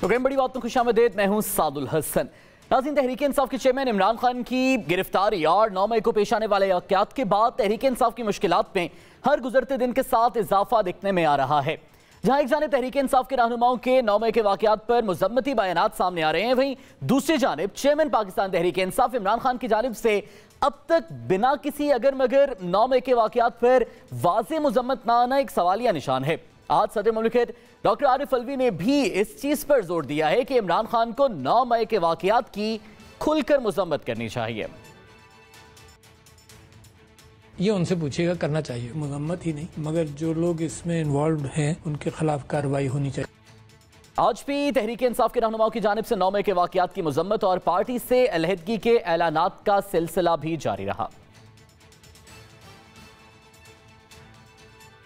Programme बड़ी बात में खुशामदीद। मैं हूं सादुल हसन। नाज़रीन, तहरीक इंसाफ के चेयरमैन इमरान खान की गिरफ्तारी और 9 मई को पेश आने वाले वाक़यात के बाद तहरीक इंसाफ की मुश्किलात में हर गुजरते दिन के साथ इजाफा दिखने में आ रहा है। जहां एक जानिब तहरीक इंसाफ के रहनुमाओं के 9 मई के वाक़यात पर मुज़म्मती बयानात सामने आ रहे हैं, वहीं दूसरी जानिब चेयरमैन पाकिस्तान तहरीक इंसाफ इमरान खान की जानिब से अब तक बिना किसी अगर मगर 9 मई के वाक़यात पर वाज़ेह मुज़म्मत ना आना एक सवालिया निशान है। आज सदर मुमलिकत डॉक्टर आरिफ अलवी ने भी इस चीज पर जोर दिया है कि इमरान खान को 9 मई के वाक़यात की खुलकर मुज़म्मत करनी चाहिए। ये उनसे पूछिएगा, करना चाहिए, मुज़म्मत ही नहीं मगर जो लोग इसमें इन्वॉल्व हैं उनके खिलाफ कार्रवाई होनी चाहिए। आज भी तहरीक इंसाफ के रहनुमाओं की जानिब से 9 मई के वाक़यात की मुज़म्मत और पार्टी से अलहदगी के ऐलानात का सिलसिला भी जारी रहा।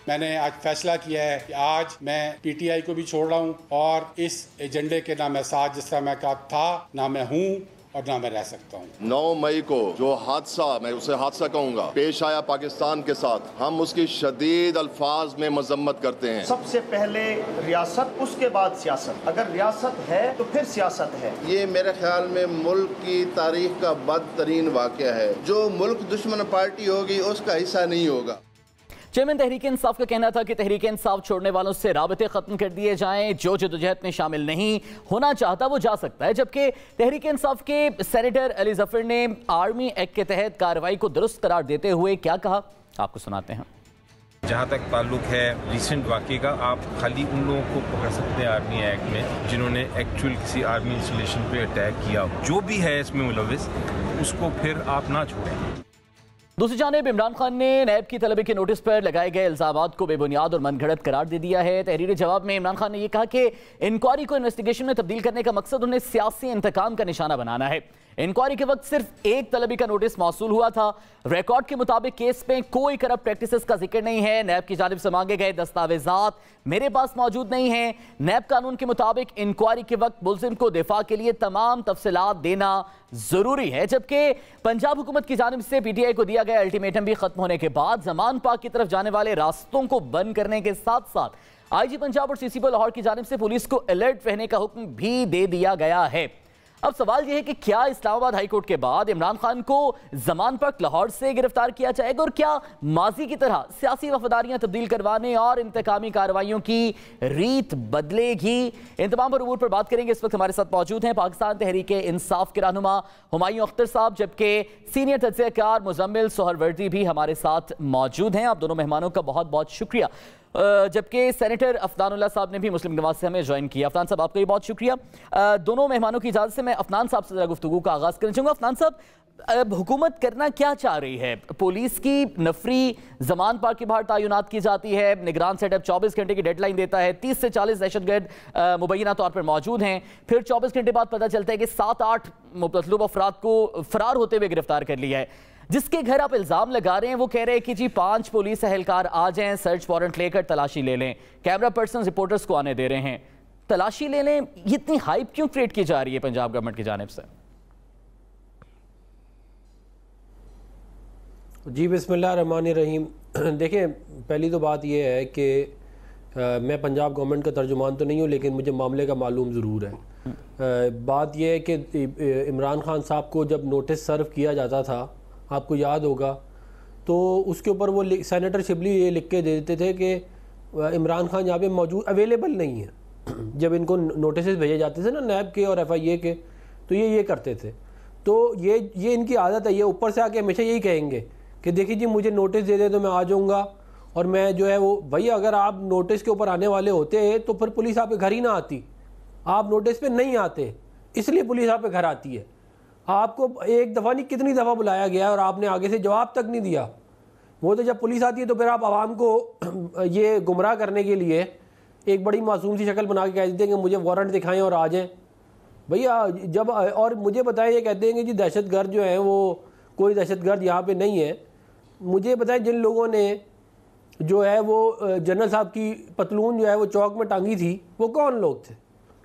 मैंने आज फैसला किया है कि आज मैं पीटीआई को भी छोड़ रहा हूँ और इस एजेंडे के ना मैं साथ जिस तरह मैं कहा था ना मैं हूँ और ना मैं रह सकता हूँ। 9 मई को जो हादसा, मैं उसे हादसा कहूँगा, पेश आया पाकिस्तान के साथ, हम उसकी शदीद अल्फाज में मजम्मत करते हैं। सबसे पहले रियासत, उसके बाद सियासत। अगर रियासत है तो फिर सियासत है। ये मेरे ख्याल में मुल्क की तारीख का बदतरीन वाक़या है। जो मुल्क दुश्मन पार्टी होगी उसका हिस्सा नहीं होगा। चेयरमैन तहरीक इंसाफ का कहना था कि तहरीक इंसाफ छोड़ने वालों से राबते खत्म कर दिए जाएं। जो जदोजहद में शामिल नहीं होना चाहता वो जा सकता है। जबकि तहरीक इंसाफ के सेनेटर अली जफर ने आर्मी एक्ट के तहत कार्रवाई को दुरुस्त करार देते हुए क्या कहा, आपको सुनाते हैं। जहाँ तक ताल्लुक है रिसेंट वाक़े का, आप खाली उन लोगों को पकड़ सकते हैं आर्मी एक्ट में जिन्होंने एक्चुअल किसी आर्मी इंस्टॉलेशन पे अटैक किया। जो भी है इसमें मुलविस, उसको फिर आप ना छोड़ें। दूसरी जानिब इमरान खान ने नैब की तलबे के नोटिस पर लगाए गए इल्जामात को बेबुनियाद और मनगढ़ंत करार दे दिया है। तहरीर जवाब में इमरान खान ने यह कहा कि इंक्वायरी को इन्वेस्टिगेशन में तब्दील करने का मकसद उन्हें सियासी इंतकाम का निशाना बनाना है। इंक्वायरी के वक्त सिर्फ एक तलबी का नोटिस मौसूल हुआ था। रिकॉर्ड के मुताबिक केस में कोई करप्ट प्रैक्टिसेस का जिक्र नहीं है। नैब की जानिब से मांगे गए दस्तावेजात मेरे पास मौजूद नहीं है। नैब कानून के मुताबिक इंक्वायरी के वक्त मुल्जिम को दिफा के लिए तमाम तफसीलात देना जरूरी है। जबकि पंजाब हुकूमत की जानिब से पीटीआई को दिया गया अल्टीमेटम भी खत्म होने के बाद जमान पाक की तरफ जाने वाले रास्तों को बंद करने के साथ साथ आईजी पंजाब और सीसीपी लाहौर की जानिब से पुलिस को अलर्ट रहने का हुक्म भी दे दिया गया है। अब सवाल यह है कि क्या इस्लामाबाद हाईकोर्ट के बाद इमरान खान को जमान पर लाहौर से गिरफ्तार किया जाएगा और क्या माजी की तरह सियासी वफादारियां तब्दील करवाने और इंतकामी कार्रवाइयों की रीत बदलेगी? इन तमाम उमूर पर बात करेंगे। इस वक्त हमारे साथ मौजूद हैं पाकिस्तान तहरीक इंसाफ के रहनुमा हुमायूं अख्तर साहब, जबकि सीनियर तज्ज़ियाकार मुज़म्मिल सोहरवर्दी भी हमारे साथ मौजूद हैं। आप दोनों मेहमानों का बहुत बहुत शुक्रिया। जबकि सेनेटर अफनानुल्लाह साहब ने भी मुस्लिम नवाज से हमें ज्वाइन किया। अफनान साहब, आपका भी बहुत शुक्रिया। दोनों मेहमानों की इजाज़त से मैं अफनान साहब से जरा गुफ्तगू का आगाज़ करना चाहूँगा। अफनान साहब, अब हुकूमत करना क्या चाह रही है? पुलिस की नफरी जमान पाक के बाहर तैनात की जाती है, निगरान सेटअप 24 घंटे की डेडलाइन देता है, 30 से 40 दहशतगर्द मुबैना तौर पर मौजूद हैं, फिर 24 घंटे बाद पता चलता है कि 7-8 मतलूब अफराद को फरार होते हुए गिरफ्तार कर लिया है। जिसके घर आप इल्जाम लगा रहे हैं वो कह रहे हैं कि जी 5 पुलिस एहलकार आ जाएं, सर्च वारंट लेकर तलाशी ले लें, कैमरा पर्सन रिपोर्टर्स को आने दे रहे हैं, तलाशी ले लें। इतनी हाइप क्यों क्रिएट की जा रही है पंजाब गवर्नमेंट की जानिब से? जी बिस्मिल्लाहिर्रहमानिर्रहीम। देखें, पहली तो बात यह है कि मैं पंजाब गवर्नमेंट का तर्जुमान तो नहीं हूँ, लेकिन मुझे मामले का मालूम ज़रूर है। बात यह है कि इमरान खान साहब को जब नोटिस सर्व किया जाता था, आपको याद होगा, तो उसके ऊपर वो सेनेटर शिबली ये लिख के दे देते थे कि इमरान खान यहाँ पे मौजूद अवेलेबल नहीं है। जब इनको नोटिस भेजे जाते थे ना नैब के और FIA के, तो ये करते थे। तो ये इनकी आदत है। ये ऊपर से आके हमेशा यही कहेंगे कि देखिए जी मुझे नोटिस दे दे तो मैं आ जाऊँगा, और मैं जो है वो भैया अगर आप नोटिस के ऊपर आने वाले होते तो फिर पुलिस आपके घर ही ना आती। आप नोटिस पे नहीं आते इसलिए पुलिस आपके घर आती है। आपको एक दफ़ा नहीं कितनी दफ़ा बुलाया गया और आपने आगे से जवाब तक नहीं दिया। वो तो जब पुलिस आती है तो फिर आप आवाम को ये गुमराह करने के लिए एक बड़ी मासूम सी शक्ल बना के कह देते हैं कि मुझे वारंट दिखाएं और आ जाएं। भैया जब और मुझे बताएं, ये कहते हैं कि जी दहशतगर्द जो हैं वो कोई दहशतगर्द यहाँ पे नहीं है। मुझे बताएं जिन लोगों ने जो है वो जनरल साहब की पतलून जो है वो चौक में टांगी थी वो कौन लोग थे?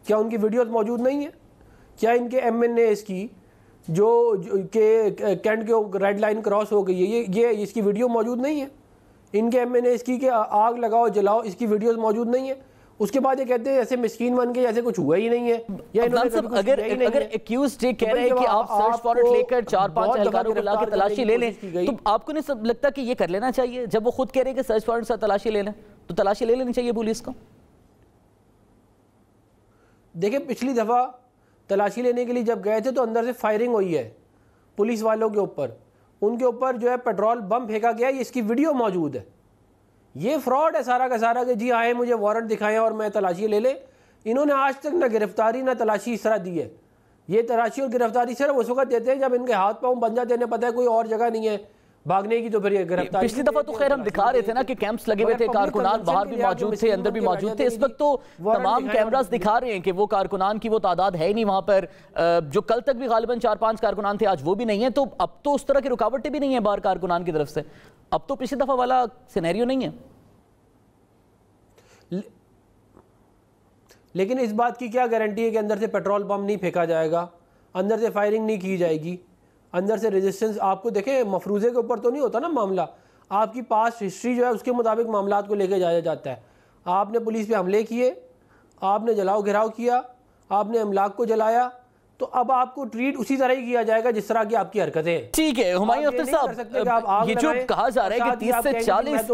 क्या उनकी वीडियोस मौजूद नहीं है? क्या इनके MNAs की जो के कैंट के रेड लाइन क्रॉस हो गई है, ये इसकी वीडियो मौजूद नहीं है? इनके MNAs की कि आग लगाओ जलाओ, इसकी वीडियोस मौजूद नहीं है? उसके बाद ये कहते हैं ऐसे मिस्कीन बन के जैसे कुछ हुआ ही नहीं है, या इन्होंने कभी कुछ किया ही नहीं है। अगर एक्यूज्ड ये कह रहे हैं कि आप सर्च वारंट लेकर 4-5 एहलकारों को लाकर तलाशी ले लें, तो आपको नहीं सब लगता कि ये कर लेना चाहिए? जब वो खुद कह रहे हैं कि सर्च वारंट से तलाशी ले लें, तो तलाशी ले लेनी चाहिए पुलिस को। देखिए पिछली दफा तलाशी लेने के लिए जब गए थे तो अंदर से फायरिंग हुई है पुलिस वालों के ऊपर, उनके ऊपर जो है पेट्रोल बम फेंका गया, इसकी वीडियो मौजूद है। ये फ्रॉड है सारा का सारा कि जी आए मुझे वारंट दिखाएं और मैं तलाशी ले ले। इन्होंने आज तक ना गिरफ्तारी ना तलाशी इस तरह दी है। ये तलाशी और गिरफ्तारी सिर्फ उस वक्त देते हैं जब इनके हाथ पांव बन जाते हैं, पता है कोई और जगह नहीं है भागने की, तो फिर ये गिरफ्तारी। पिछली दफा तो खैर हम दिखा रहे थे ना कि कैंप्स लगे हुए थे, कारकुनान बाहर भी मौजूद थे, अंदर भी मौजूद थे। इस वक्त तो तमाम कैमरास दिखा रहे हैं कि वो कारकुनान की वो तादाद है ही नहीं वहां पर। जो कल तक भी गालिबन 4-5 कारकुनान थे, आज वो भी नहीं है। तो अब तो उस तरह की रुकावटें भी नहीं है बाहर कारकुनान की तरफ से। अब तो पिछली दफा वाला सिनेरियो नहीं है। लेकिन इस बात की क्या गारंटी है कि अंदर से पेट्रोल बम नहीं फेंका जाएगा, अंदर से फायरिंग नहीं की जाएगी, अंदर से रेजिस्टेंस? आपको देखें मफरूज़े के ऊपर तो नहीं होता ना मामला, आपकी पास्ट हिस्ट्री जो है उसके मुताबिक मामलात को लेके जाया जाता है। आपने पुलिस पे हमले किए, आपने जलाओ घिराव किया, आपने अमलाक को जलाया, तो अब आपको ट्रीट उसी तरह ही किया जाएगा जिस तरह की आपकी हरकतें हैं। ठीक है हुमायूं अख्तर साहब, ये जो कहा जा रहा है कि 30 से 40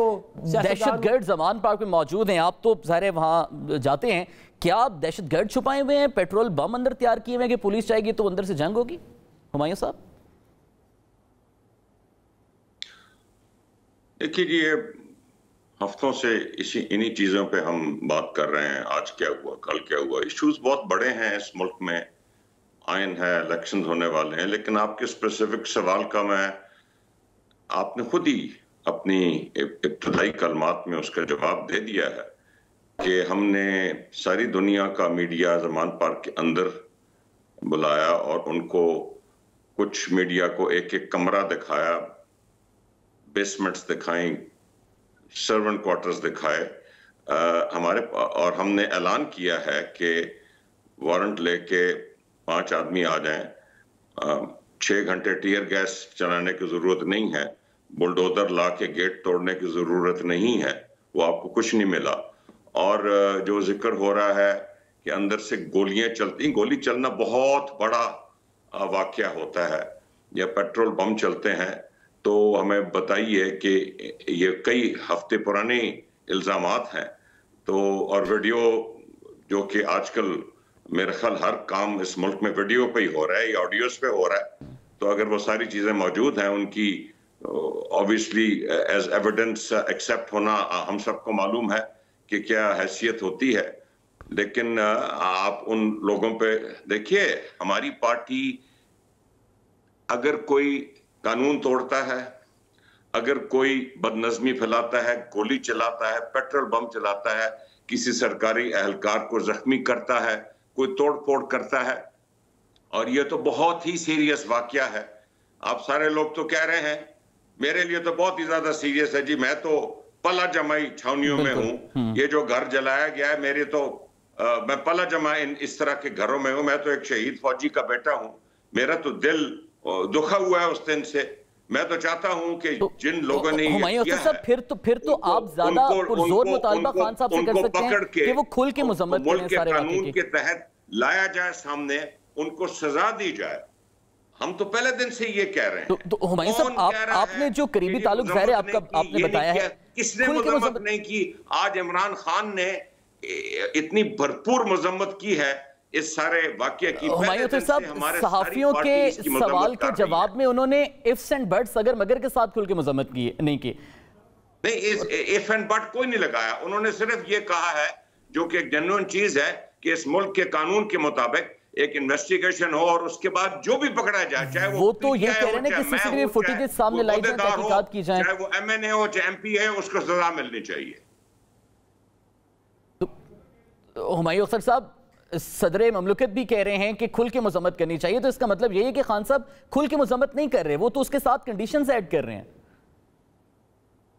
दहशतगर्द ज़मान पार्क में मौजूद हैं, आप तो ज़ाहिर वहाँ जाते हैं, क्या आप दहशतगर्द छुपाए हुए हैं, पेट्रोल बम अंदर तैयार किए हुए हैं कि पुलिस जाएगी तो अंदर से जंग होगी? हुमायूं साहब देखिए जी, ये हफ्तों से इन्हीं चीजों पे हम बात कर रहे हैं, आज क्या हुआ कल क्या हुआ। इश्यूज बहुत बड़े हैं इस मुल्क में, आयन है, इलेक्शन होने वाले हैं, लेकिन आपके स्पेसिफिक सवाल का आपने खुद ही अपनी इब्तदाई कलमात में उसका जवाब दे दिया है कि हमने सारी दुनिया का मीडिया ज़मान पार्क के अंदर बुलाया और उनको कुछ मीडिया को एक एक कमरा दिखाया, बेसमेंट्स दिखाई, सर्वेंट क्वार्टर्स दिखाए हमारे, और हमने ऐलान किया है कि वारंट लेके 5 आदमी आ जाएं, 6 घंटे टीयर गैस चलाने की जरूरत नहीं है, बुलडोजर ला के गेट तोड़ने की जरूरत नहीं है, वो आपको कुछ नहीं मिला। और जो जिक्र हो रहा है कि अंदर से गोलियां चलती, गोली चलना बहुत बड़ा वाकया होता है, या पेट्रोल बम चलते हैं, तो हमें बताइए कि ये कई हफ्ते पुराने इल्जामात हैं। तो और वीडियो जो कि आजकल मेरे ख्याल हर काम इस मुल्क में वीडियो पे ही हो रहा है या ऑडियोज पे हो रहा है, तो अगर वो सारी चीजें मौजूद हैं, उनकी ऑब्वियसली एज एविडेंस एक्सेप्ट होना हम सबको मालूम है कि क्या हैसियत होती है। लेकिन आप उन लोगों पे देखिए, हमारी पार्टी अगर कोई कानून तोड़ता है, अगर कोई बदनज़मी फैलाता है, गोली चलाता है, पेट्रोल बम चलाता है, किसी सरकारी एहलकार को जख्मी करता है, कोई तोड़ फोड़ करता है, और ये तो बहुत ही सीरियस वाकया है। आप सारे लोग तो कह रहे हैं, मेरे लिए तो बहुत ही ज्यादा सीरियस है जी, मैं तो पला जमाई छावनियों में हूँ, ये जो घर जलाया गया है मेरे तो मैं पला जमा इस तरह के घरों में हूँ, मैं तो एक शहीद फौजी का बेटा हूँ, मेरा तो दिल दुखा हुआ है उस दिन से। मैं तो चाहता हूं कि जिन लोगों ने हुमायूं अख्तर साहब, फिर तो आप ज्यादा पुरजोर मुतालबा खान साहब से कर सकते हैं कि वो खुल के मुजम्मत करें, सारे कानून के तहत लाया जाए सामने, उनको सजा दी जाए। हम तो पहले दिन से ये कह रहे हैं। तो हुमायूं साहब, आपने जो करीबी ताल्लुक ज़ाहिर है आपने बताया है, किसने मुजम्मत नहीं की? आज इमरान खान ने इतनी भरपूर मुजम्मत की है इस सारे वाकये की। हुमायूं अख्तर साहब, सहाफियों के सवाल के जवाब में उन्होंने इफ्स एंड बट्स अगर मगर के साथ खुल के मुजम्मत की नहीं की? नहीं, इफ एंड बट कोई नहीं लगाया, उन्होंने सिर्फ ये कहा है, जो कि एक जेन्युइन चीज है, कि इस मुल्क के कानून के मुताबिक एक इन्वेस्टिगेशन हो और उसके बाद जो भी पकड़ा जाए, चाहे वो तो ये कह रहे हैं कि सीसीटीवी फुटेजेस सामने लाई जाए, तहकीकात की जाए, चाहे वो एमएनए हो चाहे एमपी है, उसको सजा मिलनी चाहिए। तो हुमायूं अख्तर साहब, सदर ममलकत भी कह रहे हैं कि खुल के मुजम्मत करनी चाहिए, तो इसका मतलब यही है कि खान साहब खुल के मुजम्मत नहीं कर रहे, वो तो उसके साथ कंडीशंस ऐड कर रहे हैं।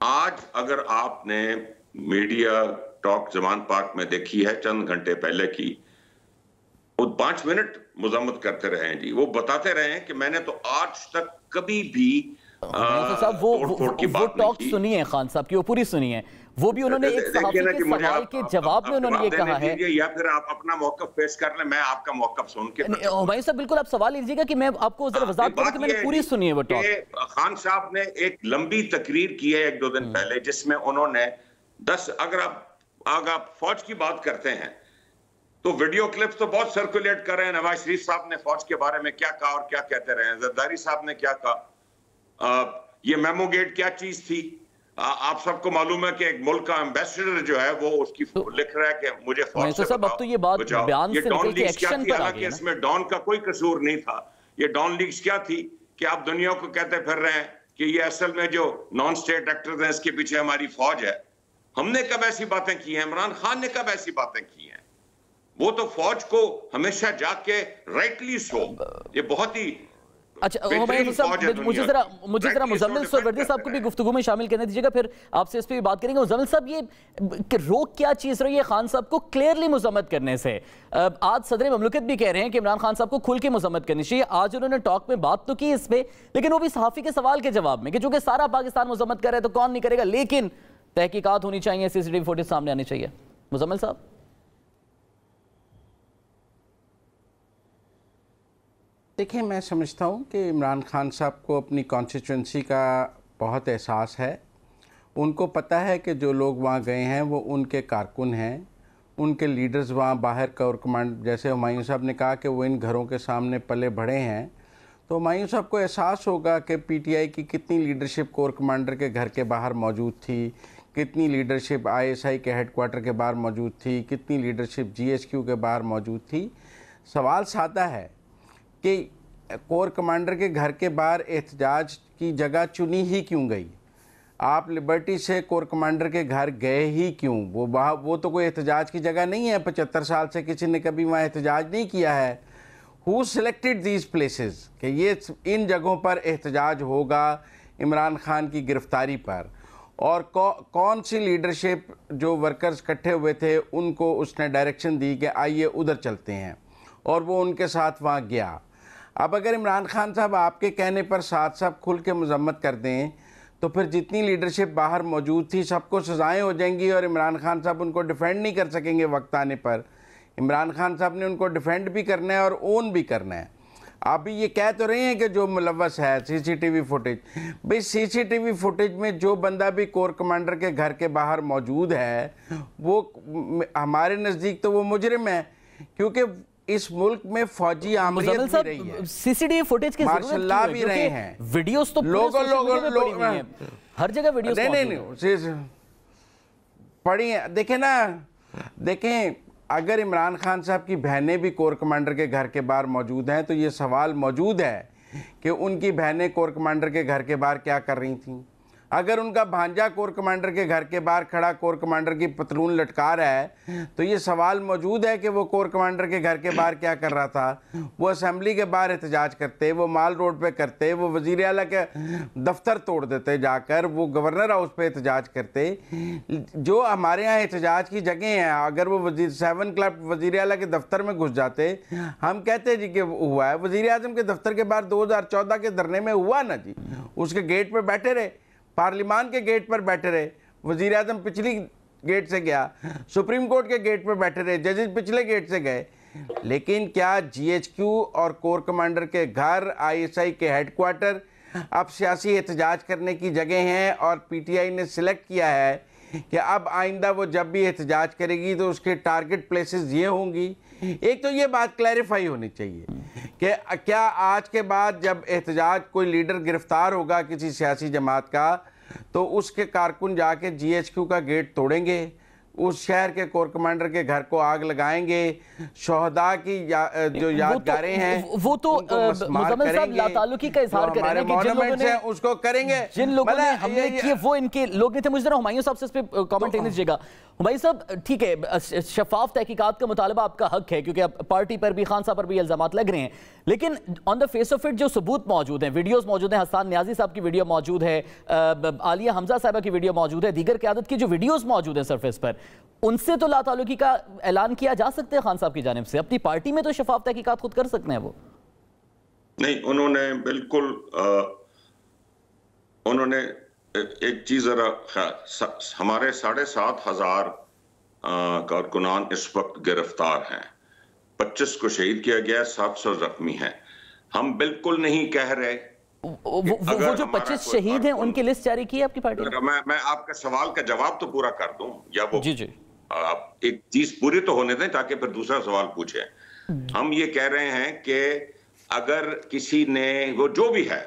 आज अगर आपने मीडिया टॉक ज़मान पार्क में देखी है चंद घंटे पहले की, वो 5 मिनट मुजम्मत करते रहे हैं जी, वो बताते रहे हैं कि मैंने तो आज तक कभी भी साहब वो टॉक सुनी है खान साहब की, वो पूरी सुनी है, वो भी उन्होंने एक सहाफी के सवाल के जवाब में उन्होंने ये कहा है, या फिर आप अपना मौक़िफ़ पेश कर लें, मैं आपका मौक़िफ़ सुन के हुमायूं साहब बिल्कुल आप सवाल लीजिएगा कि मैं आपको जरा वजाहत करूं कि मैंने पूरी सुनी है वो टॉक। खान साहब ने एक लंबी तकरीर की है 1-2 दिन पहले, जिसमें उन्होंने 10 अगर आप फौज की बात करते हैं तो वीडियो क्लिप्स तो बहुत सर्कुलेट कर रहे हैं, नवाज शरीफ साहब ने फौज के बारे में क्या कहा और क्या कहते रहे हैं, जरदारी साहब ने क्या कहा, ये मेमो गेट क्या चीज थी। आप सबको मालूम है कि एक मुल्क का एम्बेसडर जो है वो उसकी लिख रहा है कि मुझे फौज से अब तो ये बात बयान से निकल के एक्शन पर आ गई है। इसमें डॉन का कोई कसूर नहीं था। ये डॉन लीग्स क्या थी कि आप दुनिया को कहते फिर रहे हैं कि ये असल में जो नॉन स्टेट एक्टर्स हैं इसके पीछे हमारी फौज है। हमने कब ऐसी बातें की हैं? इमरान खान ने कब ऐसी बातें की हैं? वो तो फौज को हमेशा जाके राइटली सो, ये बहुत ही अच्छा मुझे जरा मुजम्मिल सोहरवर्दी साहब को भी गुफ्तगू में शामिल करने दीजिएगा, फिर आपसे इस पर भी बात करेंगे। मुजम्मिल साहब, ये रोक क्या चीज़ रही है खान साहब को क्लियरली मजम्मत करने से? आज सदर ममलकत भी कह रहे हैं कि इमरान खान साहब को खुल के मजम्मत करनी चाहिए। आज उन्होंने टॉक में बात तो की इस पर, लेकिन वो भी सहाफ़ी के सवाल के जवाब में कि चूंकि सारा पाकिस्तान मजम्मत कर रहा है तो कौन नहीं करेगा, लेकिन तहकीकात होनी चाहिए, CCTV फुटेज सामने आनी चाहिए। मुजम्मिल साहब। देखिए, मैं समझता हूँ कि इमरान खान साहब को अपनी कॉन्स्टिट्यूंसी का बहुत एहसास है। उनको पता है कि जो लोग वहाँ गए हैं वो उनके कारकुन हैं, उनके लीडर्स वहाँ बाहर कोर कमांड, जैसे हुमायूं साहब ने कहा कि वो इन घरों के सामने पले बढ़े हैं, तो हुमायूं साहब को एहसास होगा कि PTI की कितनी लीडरशिप कोर कमांडर के घर के बाहर मौजूद थी, कितनी लीडरशिप ISI के हेडक्वार्टर के बाहर मौजूद थी, कितनी लीडरशिप GHQ के बाहर मौजूद थी। सवाल सादा है कि कोर कमांडर के घर के बाहर एहतजाज की जगह चुनी ही क्यों गई? आप लिबर्टी से कोर कमांडर के घर गए ही क्यों? वो तो कोई एहतजाज की जगह नहीं है। 75 साल से किसी ने कभी वहाँ एहतजाज नहीं किया है। हु सिलेक्टेड दीज प्लेसेस कि ये इन जगहों पर एहतजाज होगा इमरान खान की गिरफ्तारी पर? और कौन सी लीडरशिप जो वर्कर्स इकट्ठे हुए थे उनको उसने डायरेक्शन दी कि आइए उधर चलते हैं, और वो उनके साथ वहाँ गया। अब अगर इमरान खान साहब आपके कहने पर साथ साथ खुल के मजम्मत कर दें तो फिर जितनी लीडरशिप बाहर मौजूद थी सबको सजाएं हो जाएंगी और इमरान खान साहब उनको डिफेंड नहीं कर सकेंगे वक्त आने पर। इमरान खान साहब ने उनको डिफेंड भी करना है और ओन भी करना है। आप भी ये कह तो रहे हैं कि जो मुलव्वस है CCTV फुटेज, भाई CCTV फुटेज में जो बंदा भी कोर कमांडर के घर के बाहर मौजूद है वो हमारे नज़दीक तो वो मुजरिम है, क्योंकि इस मुल्क में फौजी आमरीत भी रही है, CCTV फुटेज की मार्शल्ला भी रहे हैं, वीडियोस तो लोग हर जगह वीडियोस नहीं पड़ी है। देखें ना, देखें, अगर इमरान खान साहब की बहनें भी कोर कमांडर के घर के बाहर मौजूद हैं तो ये सवाल मौजूद है कि उनकी बहनें कोर कमांडर के घर के बाहर क्या कर रही थीं। अगर उनका भांजा कोर कमांडर के घर के बाहर खड़ा कोर कमांडर की पतलून लटका रहा है तो ये सवाल मौजूद है कि वो कोर कमांडर के घर के बाहर क्या कर रहा था। वो असेंबली के बाहर एहतजाज करते, वो माल रोड पे करते, वो वज़ीर आला के दफ्तर तोड़ देते जाकर, वो गवर्नर हाउस पे एहतजाज करते। जो हमारे यहाँ एहतजाज की जगह हैं, अगर वो 7 क्लब वज़ीर आला के दफ्तर में घुस जाते, हम कहते जी कि हुआ है। वज़ीर आज़म के दफ्तर के बाहर 2014 के धरने में हुआ ना जी, उसके गेट पर बैठे रहे, पार्लिमान के गेट पर बैठे रहे, वजीर आजम पिछली गेट से गया, सुप्रीम कोर्ट के गेट पर बैठे रहे, जजेस पिछले गेट से गए। लेकिन क्या GHQ और कोर कमांडर के घर, ISI के हेडक्वार्टर अब सियासी एहतजाज करने की जगह हैं? और PTI ने सिलेक्ट किया है कि अब आइंदा वो जब भी एहतजाज करेगी तो उसके टारगेट प्लेसेस ये होंगी। एक तो ये बात क्लैरिफाई होनी चाहिए कि क्या आज के बाद जब एहतजाज कोई लीडर गिरफ्तार होगा किसी सियासी जमात का तो उसके कारकुन जाके GHQ का गेट तोड़ेंगे, उस शहर के कोर कमांडर के घर को आग लगाएंगे, शोहदा की जो यादगारें हैं वो तो मुजम्मिल साहब लाताल्लुकी का इजहार कर रहे हैं कि जिन लोगों ने उसको करेंगे, जिन लोगों ने हमले किए वो इनके लोग नहीं थे। मुझे जरा हुमायूं साहब से इस पे कमेंट देने दीजिएगा। हुमायूं साहब, ठीक है, शफाफ तहकीकात का मुतालबा आपका हक है क्योंकि पार्टी पर भी, खान साहब पर भी इल्जामात लग रहे हैं, लेकिन on the face of it जो सबूत मौजूद हैं, वीडियोस मौजूद हैं, हसन न्याजी साहब की वीडियो मौजूद है, आलिया हमजा साहबा की वीडियो मौजूद है, दीगर क़यादत की जो वीडियोस मौजूद हैं सरफेस पर, उनसे तो लाताल्लुकी का ऐलान किया जा सकता है खान साहब की जानिब से। अपनी पार्टी में तो शफाफ तहकीकात खुद कर सकते हैं वो। नहीं, उन्होंने बिल्कुल उन्होंने एक चीज जरा हमारे 7,500 कारकुनान इस वक्त गिरफ्तार हैं, 25 को शहीद किया गया, 700 जख्मी हैं। हम बिल्कुल नहीं कह रहे वो जो 25 शहीद हैं उनकी लिस्ट जारी की है आपकी पार्टी ने? मैं आपके सवाल का जवाब तो पूरा कर दूं, या वो जी जी आप एक चीज पूरी तो होने दें ताकि फिर दूसरा सवाल पूछे। हम ये कह रहे हैं कि अगर किसी ने, वो जो भी है,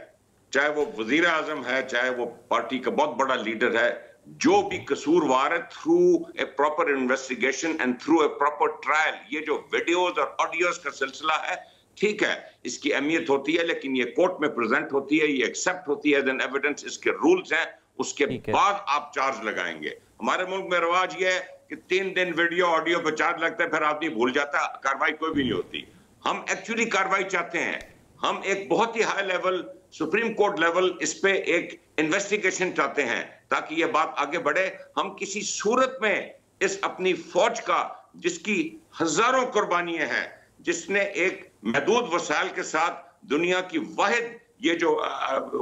चाहे वो वजीर आजम है, चाहे वो पार्टी का बहुत बड़ा लीडर है, जो भी कसूरवार है, through a proper investigation and through a proper trial, ये जो वीडियोस और ऑडियोज का सिलसिला है, ठीक है, इसकी अहमियत होती है, लेकिन ये कोर्ट में प्रेजेंट होती है, ये एक्सेप्ट होती है एज एन एविडेंस, इसके रूल्स हैं, उसके बाद आप चार्ज लगाएंगे। हमारे मुल्क में रवाज ये है कि 3 दिन वीडियो ऑडियो पे चार्ज लगता है, फिर आदमी भूल जाता, कार्रवाई कोई भी नहीं होती। हम एक्चुअली कार्रवाई चाहते हैं, हम एक बहुत ही high level, supreme court level इस पे एक इन्वेस्टिगेशन चाहते हैं ताकि ये बात आगे बढ़े। हम किसी सूरत में इस अपनी फौज का, जिसकी हजारों कुर्बानियां हैं, जिसने एक महदूद वसाइल के साथ दुनिया की वाहिद ये जो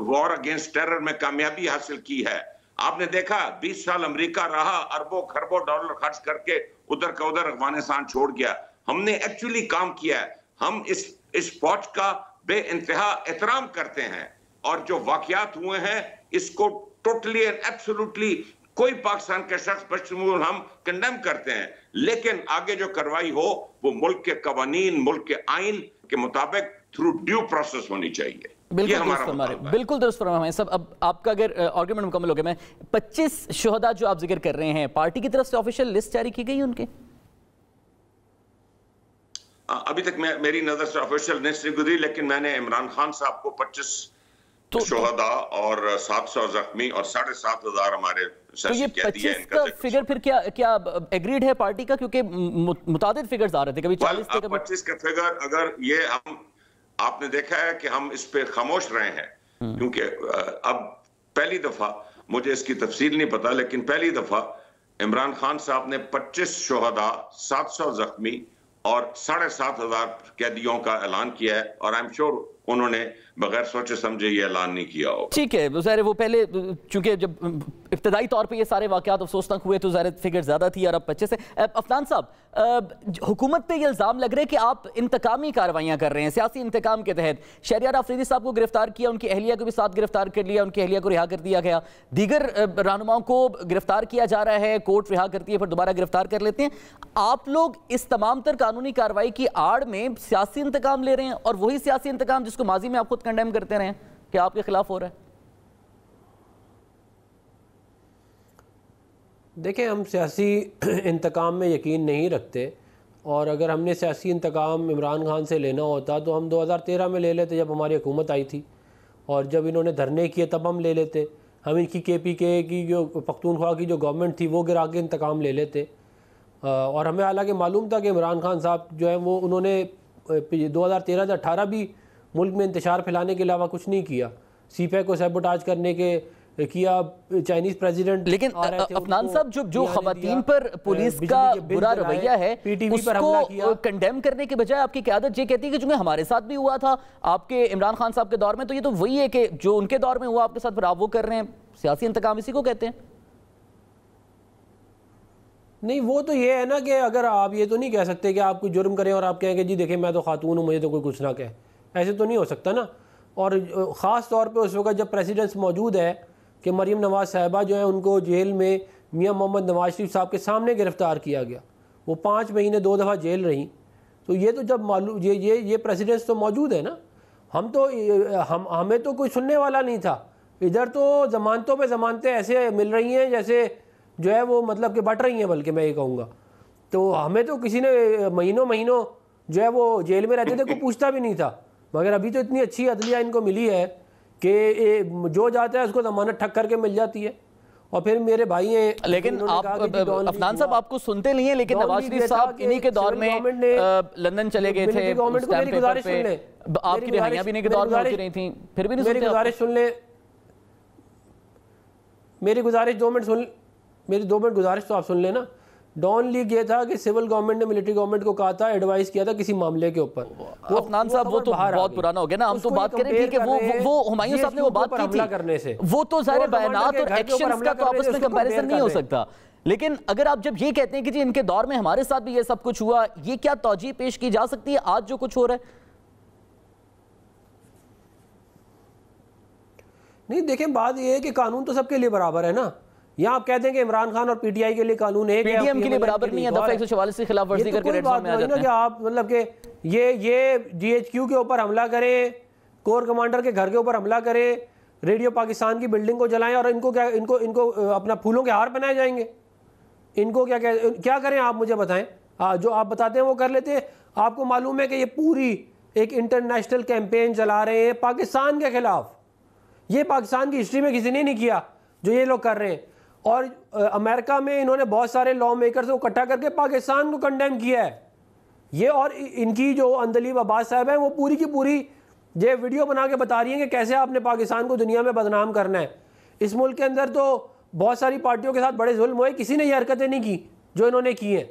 वॉर अगेंस्ट टेरर में कामयाबी हासिल की है, आपने देखा 20 साल अमेरिका रहा, अरबों खरबों डॉलर खर्च करके उधर का उधर अफगानिस्तान छोड़ गया। हमने एक्चुअली काम किया है। हम इस फौज का बेइंतहा एहतराम करते हैं, और जो वाकयात हुए हैं इसको टोटली एंड एब्सोल्युटली कोई पाकिस्तान के शख्स बशमूल हम कंडेम करते हैं, लेकिन आगे जो कार्रवाई हो वो मुल्क के कवानीन, मुल्क के आइन के मुताबिक थ्रू ड्यू प्रोसेस होनी चाहिए। बिल्कुल दुरुस्त फरमाया सब। अब आपका अगर आर्गुमेंट मुकम्मल हो गया, मैं 25 शुहदा जो आप जिक्र कर रहे हैं, पार्टी की तरफ से ऑफिशियल लिस्ट जारी की गई उनके? अभी तक मेरी नजर से ऑफिशियल लिस्ट नहीं गुजरी, लेकिन मैंने इमरान खान साहब को 25 शुहदा और 700 जख्मी और 7,500 हमारे तो ये 25 का फिगर फिर क्या एग्रीड है पार्टी का? क्योंकि मुतादिद फिगर्स आ रहे थे, कभी 40 थे, कभी 25 का फिगर। अगर ये आपने देखा है कि हम इस पे खामोश रहे हैं, क्योंकि अब पहली दफा, मुझे इसकी तफसील नहीं पता, लेकिन पहली दफा इमरान खान साहब ने 25 शुहदा, 700 जख्मी और 7,500 कैदियों का ऐलान किया है, और आई एम श्योर उन्होंने बगैर सोचे समझे ये ऐलान नहीं किया हो। ठीक है, ज़ाहिर वो पहले, चूंकि जब इब्तदाई तौर पे ये सारे वाक़यात अफसोसनाक हुए तो ज़ाहिर फिगर ज़्यादा थी, और अब 25 है। अफनान साहब, हुकूमत पे ये इल्ज़ाम लग रहा है कि आप इंतकामी कार्रवाइयाँ कर रहे हैं, सियासी इंतकाम के तहत। शहरियार आफरीदी साहब को गिरफ्तार किया, उनकी अहलिया को भी साथ गिरफ्तार कर लिया, उनकी अहलिया को रिहा कर दिया गया, दीगर रहनुमाओं को गिरफ्तार किया जा रहा है, कोर्ट रिहा करती है, फिर दोबारा गिरफ्तार कर लेते हैं। आप लोग इस तमाम तर कानूनी कार्रवाई की आड़ में सियासी इंतकाम ले रहे हैं, और वही सियासी इंतकाम जिसको माजी में आप खुद कंडेम करते रहे कि आपके खिलाफ हो रहा है। देखें, हम सियासी इंतकाम में यकीन नहीं रखते, और अगर हमने सियासी इंतकाम इमरान खान से लेना होता तो हम 2013 में ले लेते, जब हमारी हुकूमत आई थी, और जब इन्होंने धरने किए तब हम ले लेते। हम इनकी KPK की जो पख्तूनख्वा की जो गवर्नमेंट थी वो गिरा के इंतकाम ले लेते। और हमें हालांकि मालूम था कि इमरान खान साहब जो है वो उन्होंने 2013 से 18 भी मुल्क में इंतशार फैलाने के अलावा कुछ नहीं किया। CPAC को सैबोटाज करने के किया, चाइनीज प्रेसिडेंट। लेकिन अफनान साहब, जो खवातीन पर पुलिस का बुरा रवैया है उसको कंडेम करने के बजाय आपकी क़यादत ये कहती है कि जो हमारे साथ भी हुआ था आपके इमरान खान साहब के दौर में, तो ये तो वही है कि जो उनके दौर में हुआ आपके साथ, फिर आप वो कर रहे हैं। सियासी इंतकाम इसी को कहते हैं। नहीं, वो तो ये है ना कि अगर आप ये तो नहीं कह सकते कि आप कोई जुर्म करें और आप कहें कि जी देखें मैं तो खातून हूँ, मुझे तो कोई कुछ ना कहे, ऐसे तो नहीं हो सकता ना। और ख़ास तौर पे उस वक्त जब प्रेसिडेंट्स मौजूद है कि मरीम नवाज़ साहिबा जो है उनको जेल में मियां मोहम्मद नवाज शरीफ साहब के सामने गिरफ़्तार किया गया, वो 5 महीने 2 दफ़ा जेल रही। तो ये तो जब मालूम ये प्रेसिडेंट्स तो मौजूद है ना, हमें तो कोई सुनने वाला नहीं था। इधर तो ज़मानतों पे ज़मानतें ऐसे मिल रही हैं जैसे जो है वो मतलब कि बट रही हैं, बल्कि मैं ये कहूँगा। तो हमें तो किसी ने महीनों जो है वो जेल में रहते थे, कोई पूछता भी नहीं था। मगर अभी तो इतनी अच्छी अदलिया इनको मिली है कि जो जाता है उसको जमानत ठक करके मिल जाती है। और फिर मेरे भाई हैं, लेकिन आप अफनान साहब आपको सुनते नहीं है, लेकिन नवाज शरीफ साहब इन्हीं के दौर में लंदन चले गए थे, मेरी गुजारिश सुन ले, आपकी रिहाइयां भी इन्हीं के दौर में होती रही थी, फिर भी नहीं सुनते। मेरी गुजारिश सुन ले, मेरी गुजारिश 2 मिनट सुन, मेरी 2 मिनट गुजारिश तो आप सुन लेना। डॉन लीग ये था कि सिविल गवर्नमेंट ने मिलिट्री गवर्नमेंट को कहा था, एडवाइस किया था किसी मामले के ऊपर। अफनान साहब वो तो बहुत पुराना हो गया ना, हम तो बात करें ठीक है, वो हुमायूं साहब ने वो बात की थी करने से, वो तो सारे बयानात और एक्शंस का तो आपस में कंपैरिजन नहीं हो सकता। लेकिन अगर आप जब ये कहते हैं कि जी इनके दौर में हमारे साथ भी ये सब कुछ हुआ, ये क्या तौजीह पेश की जा सकती है आज जो कुछ हो रहा है? नहीं देखें, बात ये है कि कानून तो सबके लिए बराबर है ना। यहाँ आप कहते हैं कि इमरान खान और पीटीआई के लिए कानून है, पीडीएम के लिए बराबर नहीं है, दफा 144 की खिलाफवर्जी करके रेड जोन में आ जाते हैं। कि आप मतलब कि ये जीएचक्यू के ऊपर हमला करें, कोर कमांडर के घर के ऊपर हमला करें, रेडियो पाकिस्तान की बिल्डिंग को जलाएं और इनको क्या इनको अपना फूलों के हार बनाए जाएंगे? इनको क्या करें आप मुझे बताएं। जो आप बताते हैं वो कर लेते हैं। आपको मालूम है कि ये पूरी एक इंटरनेशनल कैंपेन चला रहे हैं पाकिस्तान के खिलाफ। ये पाकिस्तान की हिस्ट्री में किसी ने नहीं किया जो ये लोग कर रहे हैं। और अमेरिका में इन्होंने बहुत सारे लॉ मेकर्स को इकट्ठा करके पाकिस्तान को कंडेम किया है ये। और इनकी जो अंदलीब अब्बास साहब है वो पूरी की पूरी ये वीडियो बना के बता रही हैं कि कैसे आपने पाकिस्तान को दुनिया में बदनाम करना है। इस मुल्क के अंदर तो बहुत सारी पार्टियों के साथ बड़े जुल्म हुए, किसी ने ये हरकतें नहीं की जो इन्होंने की हैं।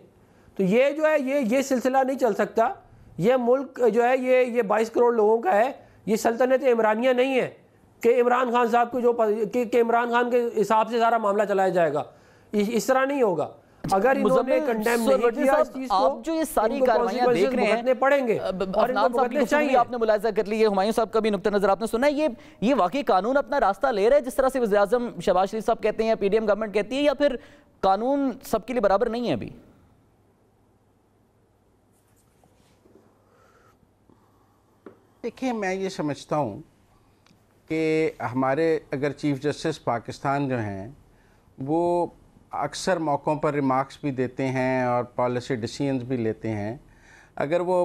तो ये जो है ये सिलसिला नहीं चल सकता। ये मुल्क जो है ये 22 करोड़ लोगों का है। ये सल्तनत इमरानिया नहीं है कि इमरान खान साहब को कि इमरान खान के हिसाब से सारा मामला चलाया जाएगा। इस तरह नहीं होगा। अगर इन्होंने कंडेम नहीं किया इस चीज को, आप जो ये सारी कार्रवाइयां देख रहे हैं पड़ेंगे और इनको भुगतने चाहिए। आपने मुलाहिजा कर ली है, हुमायूं साहब का भी नुक्ता नजर आपने सुना है। ये वाकई कानून अपना रास्ता ले रहा है जिस तरह से वज़ीर आज़म शहबाज शरीफ साहब कहते हैं या पीडीएम गवर्नमेंट कहती है, या फिर कानून सबके लिए बराबर नहीं है अभी? देखिए, मैं ये समझता हूँ कि हमारे अगर चीफ जस्टिस पाकिस्तान जो हैं वो अक्सर मौक़ों पर रिमार्क्स भी देते हैं और पॉलिसी डिसीजंस भी लेते हैं। अगर वो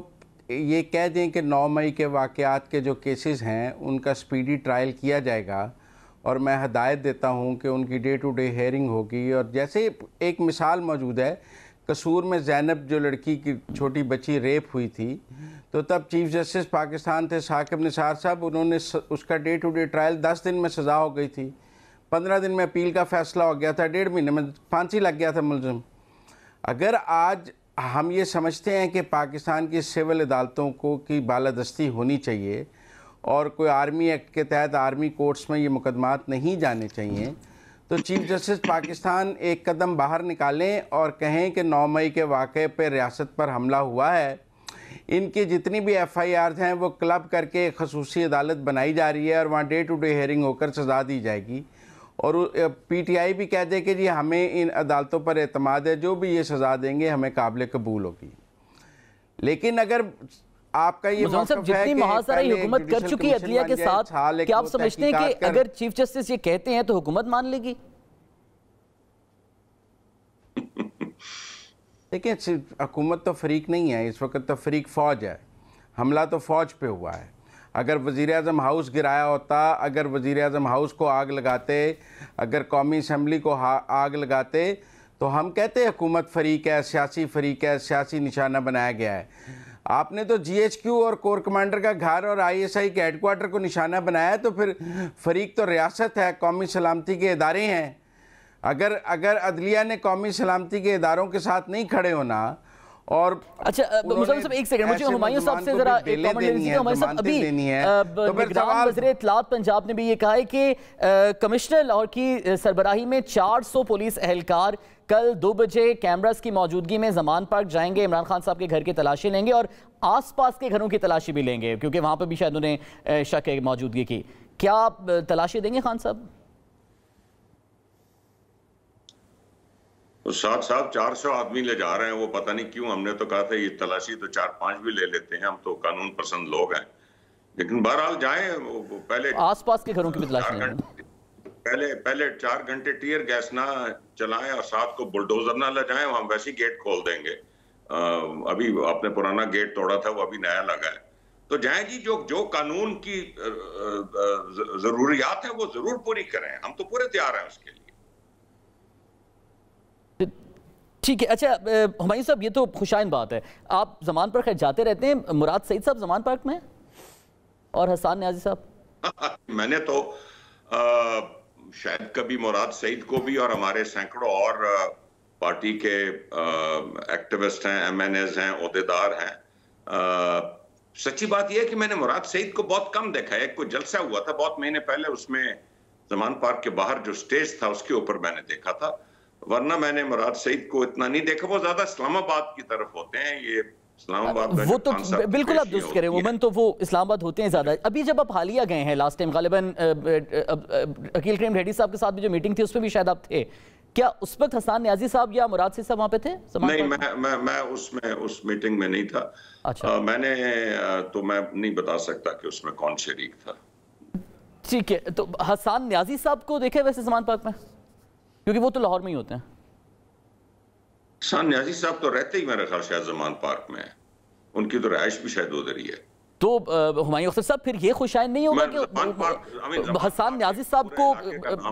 ये कह दें कि 9 मई के वाक़यात के जो केसेस हैं उनका स्पीडी ट्रायल किया जाएगा और मैं हदायत देता हूँ कि उनकी डे टू डे हेयरिंग होगी। और जैसे एक मिसाल मौजूद है, कसूर में ज़ैनब जो लड़की की छोटी बच्ची रेप हुई थी, तो तब चीफ जस्टिस पाकिस्तान थे साकिब निसार साहब, उन्होंने उसका डे टू डे ट्रायल 10 दिन में सज़ा हो गई थी, 15 दिन में अपील का फ़ैसला हो गया था, 1.5 महीने में फांसी लग गया था मुलज़िम। अगर आज हम ये समझते हैं कि पाकिस्तान की सिविल अदालतों को की बालादस्ती होनी चाहिए और कोई आर्मी एक्ट के तहत आर्मी कोर्ट्स में ये मुकदमात नहीं जाने चाहिए, तो चीफ जस्टिस पाकिस्तान एक कदम बाहर निकालें और कहें कि 9 मई के वाक़े पर रियासत पर हमला हुआ है, इनकी जितनी भी FIRs हैं वो क्लब करके एक खसूसी अदालत बनाई जा रही है और वहाँ डे टू डे हेयरिंग होकर सज़ा दी जाएगी। और PTI भी कह दे कि जी हमें इन अदालतों पर एतमाद है, जो भी ये सज़ा देंगे हमें काबिल कबूल होगी। लेकिन अगर आपका ये जितनी महासाराई हुकूमत कर चुकी है अदलिया के साथ, क्या आप समझते हैं कि अगर चीफ जस्टिस ये कहते हैं तो हुकूमत मान लेगी? देखिए, हुकूमत तो फरीक नहीं है इस वक्त, तो फरीक फ़ौज है। हमला तो फ़ौज पे हुआ है। अगर वज़ीर आज़म हाउस गिराया होता, अगर वज़ीर आज़म हाउस को आग लगाते, अगर कौमी असम्बली को आग लगाते, तो हम कहते हुकूमत फरीक है, सियासी फरीक है, सियासी निशाना बनाया गया है। आपने तो GHQ और कोर कमांडर का घर और ISI के हेडक्वार्टर को निशाना बनाया, तो फिर फरीक तो रियासत है, कौमी सलामती के इदारे हैं। अगर अदलिया ने कौमी सलामती के इदारों के साथ नहीं खड़े होना और अच्छा मुसलमान साहब एक सेकंड, मुझे हुमायूं साहब से जरा एक कमेंट लेनी है। हुमायूं साहब अभी निगरान वज़ीर इत्तलात पंजाब ने भी ये कहा है कि कमिश्नर लाहौर की सरबराही में 400 पुलिस एहलकार कल 2 बजे कैमरास की मौजूदगी में जमान पार्क जाएंगे, इमरान खान साहब के घर की तलाशी लेंगे और आसपास के घरों की तलाशी भी लेंगे, क्योंकि वहां पर भी शायद उन्हें शक है मौजूदगी की। क्या आप तलाशी देंगे खान साहब? तो साहब 400 आदमी ले जा रहे हैं, वो पता नहीं क्यों। हमने तो कहा था ये तलाशी तो 4-5 भी ले लेते हैं, हम तो कानून पसंद लोग हैं। लेकिन बहरहाल जाएं, पहले आसपास के घरों की भी तलाशी लें। पहले 4 घंटे टीयर गैस ना चलाएं और साथ को बुलडोजर ना ले जाएं, हम वैसे ही गेट खोल देंगे। अभी आपने पुराना गेट तोड़ा था, वो अभी नया लगा है। तो जाएं जी, जो कानून की जरूरियात है वो जरूर पूरी करें, हम तो पूरे तैयार हैं उसके लिए। ठीक है। अच्छा हुमायूं साहब, ये तो खुशाइन बात है, आप जमान पर खैर जाते रहते हैं। मुराद सईद साहब जमान पार्क में और हसन न्याजी साहब? मैंने तो शायद कभी मुराद सईद को भी और हमारे सैकड़ों और पार्टी के एक्टिविस्ट हैं, MNAs हैं, ओहदेदार हैं। सच्ची बात यह है कि मैंने मुराद सईद को बहुत कम देखा है। कोई जलसा हुआ था बहुत महीने पहले, उसमें जमान पार्क के बाहर जो स्टेज था उसके ऊपर मैंने देखा था, वरना मैंने मुराद सईद को इतना नहीं देखा। वो ज्यादा इस्लामाबाद की तरफ होते हैं, ये इस्लामाबाद वो तो बिल्कुल आप दुरुस्त करें, वुमन तो वो इस्लामाबाद होते हैं ज्यादा। अभी जब आप हालिया गए हैं लास्ट टाइम, गालिबन अकील करीम ढेडी साहब के साथ भी जो मीटिंग थी उसमें भी शायद आप थे, क्या उस वक्त हसन न्याजी साहब या मुराद सईद साहब वहां पे थे? नहीं, मैं उस मीटिंग में नहीं था। अच्छा। मैंने तो मैं नहीं बता सकता कि उसमें कौन शरीक था। ठीक है, तो हसन न्याजी साहब को देखे वैसे जमान पार्क में, क्योंकि वो तो लाहौर में ही होते हैं। हसन न्याजी साहब तो रहते ही मेरे ख्याल शायद जमान पार्क में है, उनकी तो रहायश भी शायद उधर ही है। तो हुमायूं अख्तर साहब, फिर ये खुशाइन नहीं होगा कि हसन न्याजी साहब को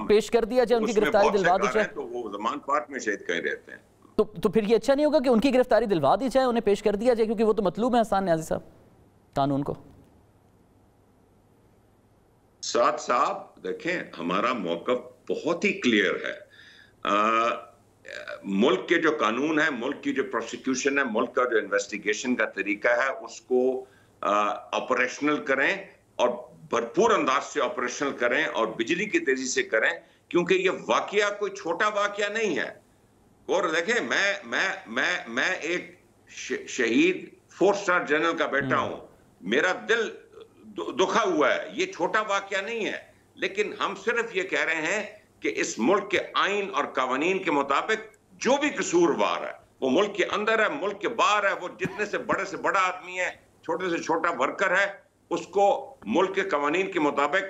पेश कर दिया जाए, उनकी गिरफ्तारी दिलवा दी जाए? तो वो जमान पार्क में शायद कहीं रहते हैं। तो फिर ये अच्छा नहीं होगा कि उनकी गिरफ्तारी दिलवा दी जाए, उन्हें पेश कर दिया जाए, क्योंकि वो तो मतलूब है हसन न्याजी साहब कानून को। साथ साहब देखें, हमारा मौकफ बहुत ही क्लियर है। मुल्क के जो कानून है, मुल्क की जो प्रोसिक्यूशन है, मुल्क का जो इन्वेस्टिगेशन का तरीका है, उसको ऑपरेशनल करें और भरपूर अंदाज से ऑपरेशनल करें और बिजली की तेजी से करें, क्योंकि ये वाकया कोई छोटा वाकया नहीं है। और देखें, मैं एक शहीद 4 स्टार जनरल का बेटा हूं, मेरा दिल दुखा हुआ है, ये छोटा वाकया नहीं है। लेकिन हम सिर्फ ये कह रहे हैं कि इस मुल्क के आइन और कानून के मुताबिक जो भी कसूरवार है, वो मुल्क के अंदर है, मुल्क के बाहर है, वो जितने से बड़ा आदमी है, छोटे से छोटा वर्कर है, उसको मुल्क के कानून के मुताबिक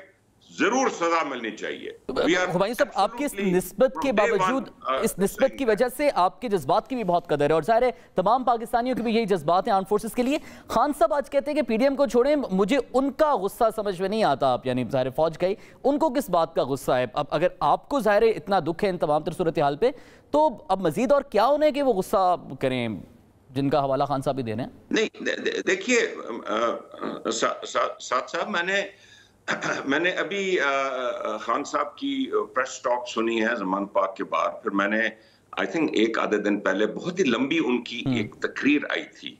जरूर सजा मिलनी चाहिए। हुमायूं साहब, आपकी इस निस्बत के बावजूद, इस निस्बत की वजह से आपके जज्बात की भी बहुत कदर है, और ज़ाहिर है तमाम पाकिस्तानियों के भी यही जज्बात हैं आर्म फोर्सेस के लिए। खान साहब आज कहते हैं कि PDM को छोड़ें, मुझे उनका गुस्सा समझ में नहीं आता। आप यानी ज़ाहिर फौज का ही, उनको किस बात का गुस्सा है? अब अगर आपको ज़ाहिर इतना दुख है इन तमाम तर सूरत हाल पे, तो अब मजीद और क्या उन्हें कि वो गुस्सा करें, जिनका हवाला खान साहब भी दे रहे हैं? नहीं, देखिए साहब, मैंने अभी खान साहब की प्रेस टॉक सुनी है जमान पार्क के बाद। फिर मैंने आई थिंक एक आधे दिन पहले बहुत ही लंबी उनकी एक तकरीर आई थी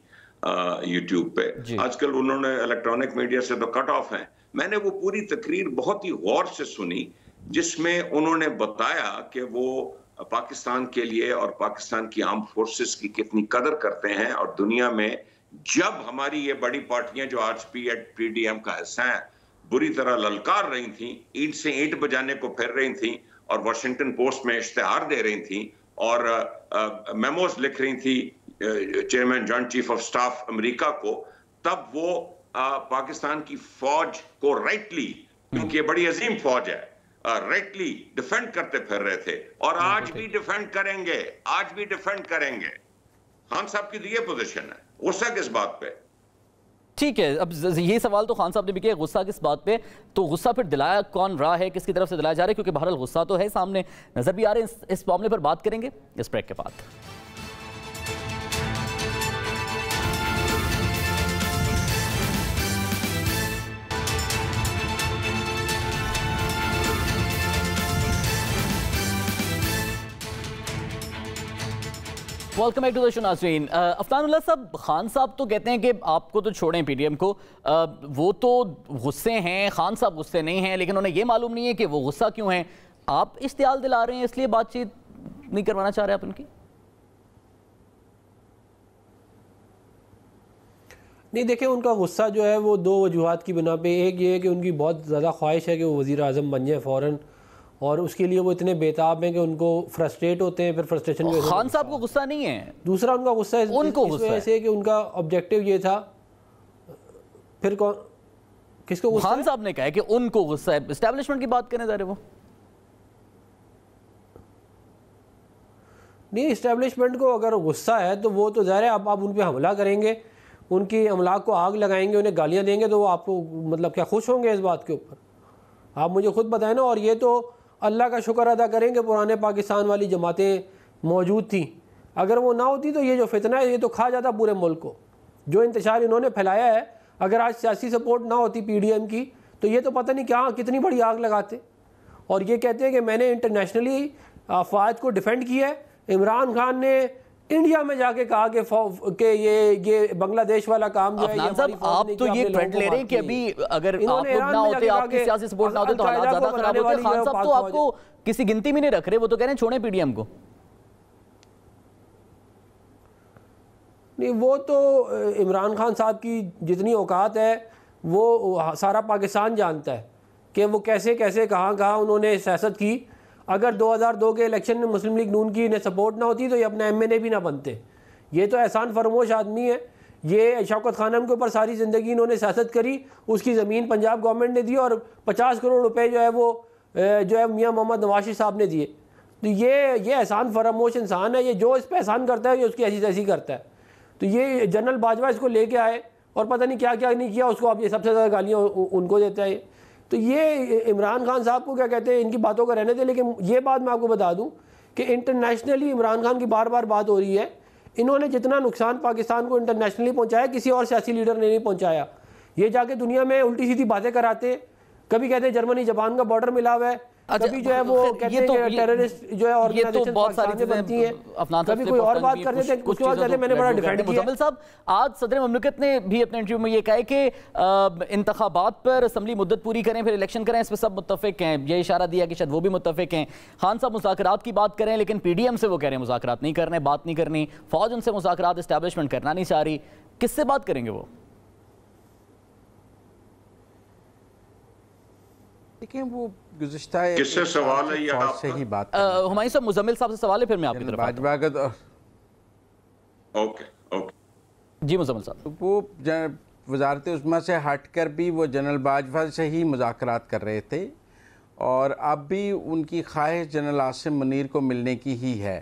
यूट्यूब पे। आजकल उन्होंने इलेक्ट्रॉनिक मीडिया से तो कट ऑफ है। मैंने वो पूरी तकरीर बहुत ही गौर से सुनी, जिसमें उन्होंने बताया कि वो पाकिस्तान के लिए और पाकिस्तान की आर्म फोर्सेस की कितनी कदर करते हैं, और दुनिया में जब हमारी ये बड़ी पार्टियां जो आज PDM का हिस्सा है बुरी तरह ललकार रही थी, ईंट से ईंट बजाने को फिर रही थी, और वाशिंगटन पोस्ट में इश्तिहार दे रही थी और मेमोज लिख रही थी chairman joint chief of staff America को, तब वो पाकिस्तान की फौज को राइटली, क्योंकि ये बड़ी अजीम फौज है, राइटली डिफेंड करते फिर रहे थे, और आज भी डिफेंड करेंगे, आज भी डिफेंड करेंगे। खान साहब की तो ये पोजीशन है, गुस्सा किस बात पे? ठीक है, अब ये सवाल तो खान साहब ने भी किया, गुस्सा किस बात पे? तो गुस्सा फिर दिलाया कौन रहा है, किसकी तरफ से दिलाया जा रहा है? क्योंकि बहरहाल गुस्सा तो है, सामने नजर भी आ रहे हैं। इस मामले पर बात करेंगे इस ब्रेक के बाद। Welcome back to the show नाज़रीन। अफनानुल्लाह साहब, खान साहब तो कहते हैं कि आपको तो छोड़ें PDM को, वो तो गुस्से हैं, खान साहब गुस्से नहीं हैं, लेकिन उन्हें ये मालूम नहीं है कि वो गुस्सा क्यों है। आप इश्तियाल दिला रहे हैं, इसलिए बातचीत नहीं करवाना चाह रहे आप उनकी? नहीं, देखिए, उनका गुस्सा जो है वो 2 वजूहात की बिना पे। एक ये है कि उनकी बहुत ज़्यादा ख्वाहिश है कि वो वज़ीर आज़म बन जाए फ़ौरन, और उसके लिए वो इतने बेताब हैं कि उनको फ्रस्ट्रेट होते हैं, फिर फ्रस्ट्रेशन में खान साहब को गुस्सा नहीं है। दूसरा उनका गुस्सा है उनको इस वजह से कि उनका ऑब्जेक्टिव ये था। फिर कौन, किसको गुस्सा? खान साहब ने कहा है कि उनको गुस्सा है, एस्टैब्लिशमेंट की बात करने जा रहे वो। नहीं, एस्टैब्लिशमेंट को अगर गुस्सा है तो वो तो ज़ाहिर है अब आप उन पर हमला करेंगे, उनकी अमलाक को आग लगाएंगे, उन्हें गालियाँ देंगे, तो वो आपको मतलब क्या खुश होंगे इस बात के ऊपर? आप मुझे खुद बताएं ना। और ये तो अल्लाह का शुक्र अदा करें कि पुराने पाकिस्तान वाली जमातें मौजूद थी। अगर वो ना होती तो ये जो फितना है ये तो खा जाता पूरे मुल्क को। जो इंतशार इन्होंने फैलाया है, अगर आज सियासी सपोर्ट ना होती PDM की, तो ये तो पता नहीं क्या कितनी बड़ी आग लगाते। और ये कहते हैं कि मैंने इंटरनेशनली अफवाज को डिफेंड किया है, इमरान खान ने इंडिया में जाके कहा कि ये बांग्लादेश वाला काम जो है, आप तो ये ट्रेंड ले रहे हैं कि अभी अगर आप लोग ना होते, आपकी सियासी सपोर्ट ना होते तो हालात ज्यादा खराब होते। खान साहब तो आपको किसी गिनती में नहीं रख रहे, वो तो कह रहे हैं छोड़ें पीडीएम को। नहीं, वो तो इमरान खान साहब की जितनी औकात है वो सारा पाकिस्तान जानता है कि वो कैसे कैसे कहाँ उन्होंने सियासत की। अगर 2002 के इलेक्शन में मुस्लिम लीग नून की इन्हें सपोर्ट ना होती तो ये अपना MNA भी ना बनते। ये तो एहसान फरमोश आदमी है। ये शौकत खानम के ऊपर सारी ज़िंदगी इन्होंने सियासत करी, उसकी ज़मीन पंजाब गवर्नमेंट ने दी और 50 करोड़ रुपए जो है वो जो है मियाँ मोहम्मद नवाज साहब ने दिए। तो ये एहसान फरमोश इंसान है। ये जो इस पर एहसान करता है ये उसकी ऐसी तैसी करता है। तो ये जनरल बाजवा इसको लेके आए और पता नहीं क्या क्या नहीं किया, उसको अब ये सबसे ज़्यादा गालियाँ उनको देता है। तो ये इमरान खान साहब को क्या कहते हैं, इनकी बातों को रहने दें। लेकिन ये बात मैं आपको बता दूं कि इंटरनेशनली इमरान खान की बार बार बात हो रही है। इन्होंने जितना नुकसान पाकिस्तान को इंटरनेशनली पहुंचाया किसी और सियासी लीडर ने नहीं पहुंचाया। ये जाके दुनिया में उल्टी सीधी बातें कराते, कभी कहते हैं जर्मनी जापान का बॉर्डर मिला हुआ है, कभी जो है वो कहते हैं कि टेररिस्ट जो है ऑर्गेनाइजेशन बहुत सारी चीजें बनती हैं, कभी कोई और बात कर देते हैं, कुछ बात कहते हैं मैंने बड़ा डिफेंड किया। मुजम्मिल साहब, आज सदर ममलकत ने भी अपने इंटरव्यू में ये कहा है कि इंतखाबात पर असम्बली मुद्दत पूरी करें फिर इलेक्शन करें, इस पर सब मुत्तफिक हैं। ये इशारा दिया कि शायद वो भी मुत्तफिक हैं। खान साहब मुज़ाकरात की बात करें, लेकिन पीडीएम से वो कह रहे हैं मुज़ाकरात नहीं करने, बात नहीं करनी। फौज उनसे मुज़ाकरात एस्टैब्लिशमेंट करना नहीं चाह रही। किससे बात करेंगे वो? देखिए, वो गुज़िश्ता किससे सवाल है ये से ही बात हुमायूं साहब, मुजम्मिल साहब से सवाल है, फिर मैं आपकी तरफ बाजवा का ओके जी मुजम्मिल साहब। वो वजारत उस्मा से हटकर भी वो जनरल बाजवा से ही मुज़ाकरात कर रहे थे और अब भी उनकी ख्वाहिश जनरल आसिम मुनीर को मिलने की ही है।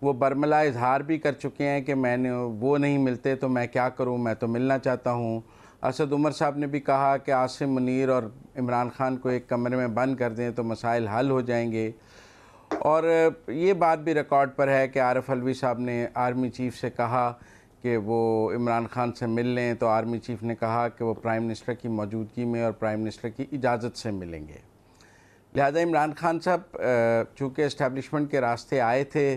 वो बरमला इजहार भी कर चुके हैं कि मैंने वो नहीं मिलते तो मैं क्या करूं, मैं तो मिलना चाहता हूं। असद उमर साहब ने भी कहा कि आसिम मुनीर और इमरान खान को एक कमरे में बंद कर दें तो मसाइल हल हो जाएंगे। और ये बात भी रिकॉर्ड पर है कि आरिफ अलवी साहब ने आर्मी चीफ से कहा कि वो इमरान खान से मिल लें, तो आर्मी चीफ ने कहा कि वो प्राइम मिनिस्टर की मौजूदगी में और प्राइम मिनिस्टर की इजाज़त से मिलेंगे। लिहाजा इमरान खान साहब चूँकि इस्टेब्लिशमेंट के रास्ते आए थे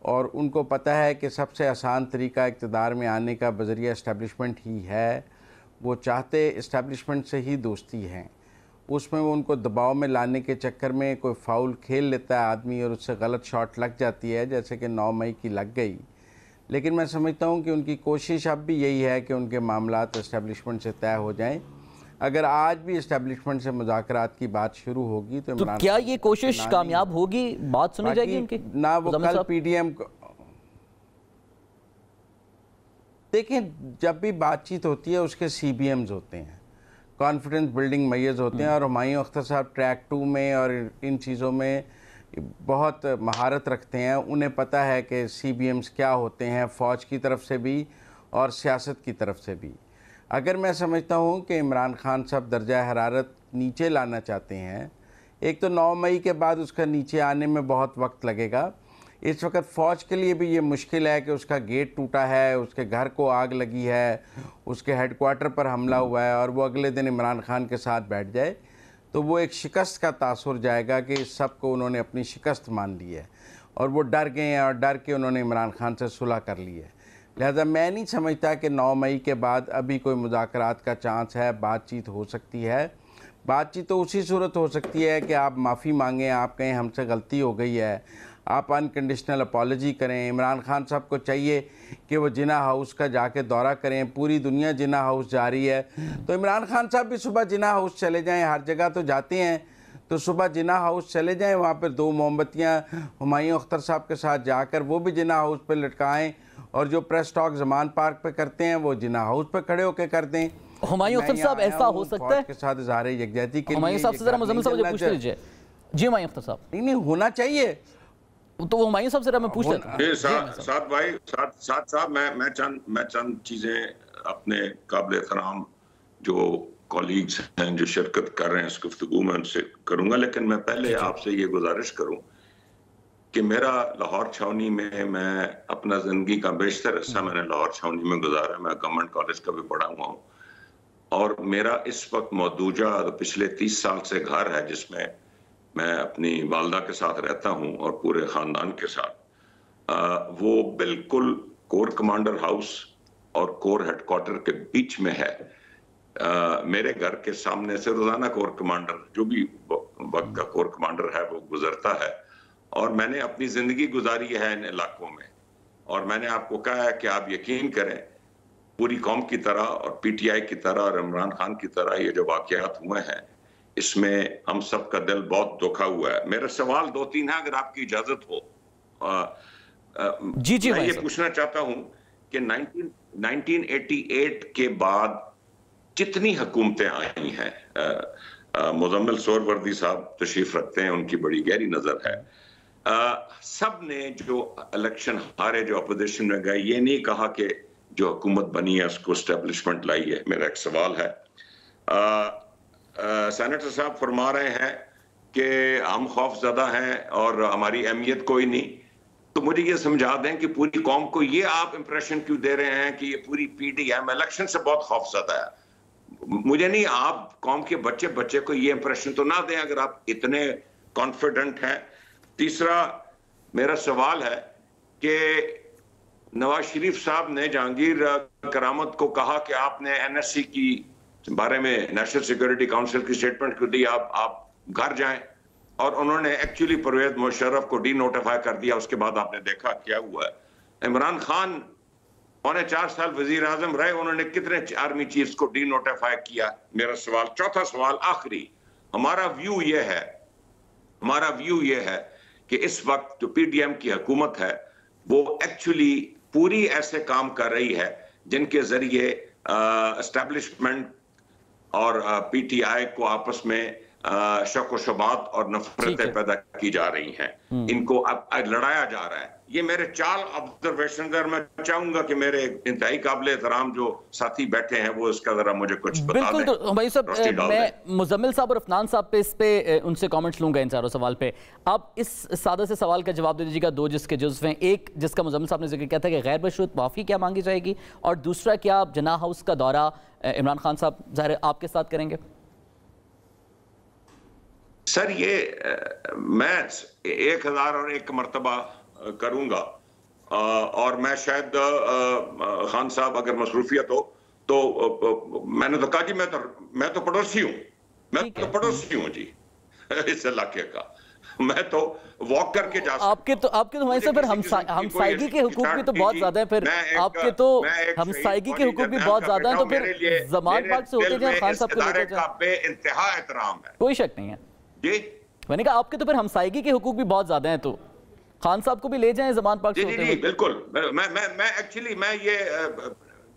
और उनको पता है कि सबसे आसान तरीका इक़्तिदार में आने का बज़रिया इस्टेब्लिशमेंट ही है, वो चाहते इस्टेब्लिशमेंट से ही दोस्ती हैं। उसमें वो उनको दबाव में लाने के चक्कर में कोई फाउल खेल लेता है आदमी और उससे गलत शॉट लग जाती है, जैसे कि 9 मई की लग गई। लेकिन मैं समझता हूँ कि उनकी कोशिश अब भी यही है कि उनके मामलात इस्टेब्लिशमेंट से तय हो जाएं। अगर आज भी इस्टेब्लिशमेंट से मुज़ाकरात की बात शुरू होगी तो क्या ये कोशिश कामयाब होगी? बात सुनी जाएगी उनकी? ना वो कल पीडीएम को देखें, जब भी बातचीत होती है उसके CBMs होते हैं, कॉन्फिडेंस बिल्डिंग मैयर्स होते हैं। और हुमायूं अख्तर साहब ट्रैक 2 में और इन चीज़ों में बहुत महारत रखते हैं। उन्हें पता है कि CBMs क्या होते हैं, फ़ौज की तरफ से भी और सियासत की तरफ से भी। अगर मैं समझता हूँ कि इमरान खान साहब दर्जा हरारत नीचे लाना चाहते हैं, एक तो 9 मई के बाद उसका नीचे आने में बहुत वक्त लगेगा। इस वक्त फ़ौज के लिए भी ये मुश्किल है कि उसका गेट टूटा है, उसके घर को आग लगी है, उसके हेडक्वार्टर पर हमला हुआ है और वो अगले दिन इमरान खान के साथ बैठ जाए तो वो एक शिकस्त का तासुर जाएगा कि इस सब को उन्होंने अपनी शिकस्त मान ली है और वो डर गए हैं और डर के उन्होंने इमरान खान से सुलह कर ली है। लिहाजा मैं नहीं समझता कि 9 मई के बाद अभी कोई मुज़ाकरात का चांस है, बातचीत हो सकती है। बातचीत तो उसी सूरत हो सकती है कि आप माफ़ी मांगें, आप कहें हमसे गलती हो गई है, आप अनकंडीशनल अपॉलजी करें। इमरान खान साहब को चाहिए कि वो जिना हाउस का जाके दौरा करें, पूरी दुनिया जिना हाउस जा रही है तो इमरान खान साहब भी सुबह जिना हाउस चले जाएं, हर जगह तो जाते हैं तो सुबह जिना हाउस चले जाएं, वहाँ पर 2 मोमबत्तियाँ हुमायूं अख्तर साहब के साथ जाकर वो भी जिना हाउस पर लटकाएँ और जो प्रेस टॉक जमान पार्क पे करते हैं वो जिना हाउस पर खड़े होकर कर दें। हुमायूं अख्तर साहब, ऐसा हो सकता है के साथ इज़हार यकजहती के लिए? हुमायूं साहब से जरा मुजम्मिल साहब मुझे पूछ लीजिए। जी हुमायूं अख्तर साहब। नहीं होना चाहिए तो हुमायूं साहब से मैं पूछ लेता हूं। साथ भाई साथ मैं चंद चीजें अपने काबिल एहतराम जो कॉलीग्स हैं जो शिरकत कर रहे हैं इस गुफ्तगू में उनसे करूंगा। लेकिन मैं पहले आपसे ये गुजारिश करूं कि मेरा लाहौर छावनी में मैं अपना जिंदगी का बेशतर हिस्सा मैंने लाहौर छावनी में गुजारा। मैं गवर्नमेंट कॉलेज का भी पढ़ा हुआ हूँ और मेरा इस वक्त मौजूदा पिछले 30 साल से घर है जिसमें मैं अपनी वालदा के साथ रहता हूं और पूरे ख़ानदान के साथ। वो बिल्कुल कोर कमांडर हाउस और कोर हेडक्वार्टर के बीच में है। मेरे घर के सामने से रोजाना कोर कमांडर, जो भी वक्त का कोर कमांडर है, वो गुजरता है। और मैंने अपनी जिंदगी गुजारी है इन इलाकों में, और मैंने आपको कहा है कि आप यकीन करें, पूरी कौम की तरह और पीटीआई की तरह और इमरान खान की तरह ये जो वाकयात हुए हैं, इसमें हम सब का दिल बहुत दुखा हुआ है। मेरा सवाल 2-3 है, अगर आपकी इजाजत हो। जी मैं ये पूछना चाहता हूं कि 1988 के बाद जितनी हुकूमतें आई हैं, मुजम्मिल सोहरवर्दी साहब तशरीफ रखते हैं, उनकी बड़ी गहरी नजर है। सब ने जो इलेक्शन हारे, जो अपोजिशन में गए, ये नहीं कहा कि जो हुकूमत बनी है उसको एस्टेब्लिशमेंट लाई है। मेरा एक सवाल है, सेनेटर साहब फरमा रहे हैं कि हम खौफजदा हैं और हमारी अहमियत कोई नहीं, तो मुझे ये समझा दें कि पूरी कौम को ये आप इंप्रेशन क्यों दे रहे हैं कि ये पूरी पीडीएम इलेक्शन से बहुत खौफजदा है। मुझे नहीं, आप कौम के बच्चे को ये इंप्रेशन तो ना दें अगर आप इतने कॉन्फिडेंट हैं। तीसरा मेरा सवाल है कि नवाज शरीफ साहब ने जहांगीर करामत को कहा कि आपने एनएससी की बारे में, नेशनल सिक्योरिटी काउंसिल की स्टेटमेंट क्यों दी, आप घर जाएं, और उन्होंने एक्चुअली परवेज मुशर्रफ को डी नोटिफाई कर दिया। उसके बाद आपने देखा क्या हुआ है। इमरान खान 4.25 साल वजीर आजम रहे, उन्होंने कितने आर्मी चीफ्स को डी नोटिफाई किया? मेरा सवाल, चौथा सवाल आखिरी, हमारा व्यू ये है कि इस वक्त जो पीडीएम की हुकूमत है वो एक्चुअली पूरी ऐसे काम कर रही है जिनके जरिए एस्टेब्लिशमेंट और पीटीआई को आपस में शक व शुबात और नफरतें पैदा की जा रही हैं, इनको अब लड़ाया जा रहा है। ये मेरे 4 ऑब्जर्वेशन, मैं चाहूंगा कि मेरे इंतहाई काबिल एहतराम जो साथी बैठे हैं वो इसका जरा मुझे कुछ बता दें। बिल्कुल, तो भाई साहब, मैं मुजम्मिल साहब और अफनान साहब पे इस पे उनसे कमेंट्स लूंगा इन चारों सवाल पे। आप इस सादा से सवाल का जवाब दे दीजिएगा, 2 जिसके जुज़्व हैं। एक जिसका मुजम्मिल साहब ने जिक्र किया था कि गैर मशरूत माफ़ी क्या मांगी जाएगी, और दूसरा क्या आप जनाह हाउस का दौरा इमरान खान साहब ज़ाहिर आपके साथ करेंगे? सर, ये मैं 1001 मरतबा करूंगा, और मैं शायद खान साहब अगर मसरूफियत हो तो मैंने तो कहा जी मैं तो पड़ोसी हूँ जी इस इलाके का, मैं तो वॉक करके जा सकता। आपके तो वैसे फिर हमसायगी के हुकूक भी तो बहुत ज्यादा है, फिर आपके तो हमसायगी के हुकूक भी बहुत ज्यादा है, तो फिर जमान पाक से होते जाए, खान साहब को लेते जाए, बेइंतहा एहतराम है, कोई शक नहीं है जी। मैंने कहा आपके तो फिर हमसायगी के हुकूक भी बहुत ज्यादा हैं, तो खान साहब को भी ले जाएं जमान पाक से होते हुए। बिल्कुल, मैं एक्चुअली ये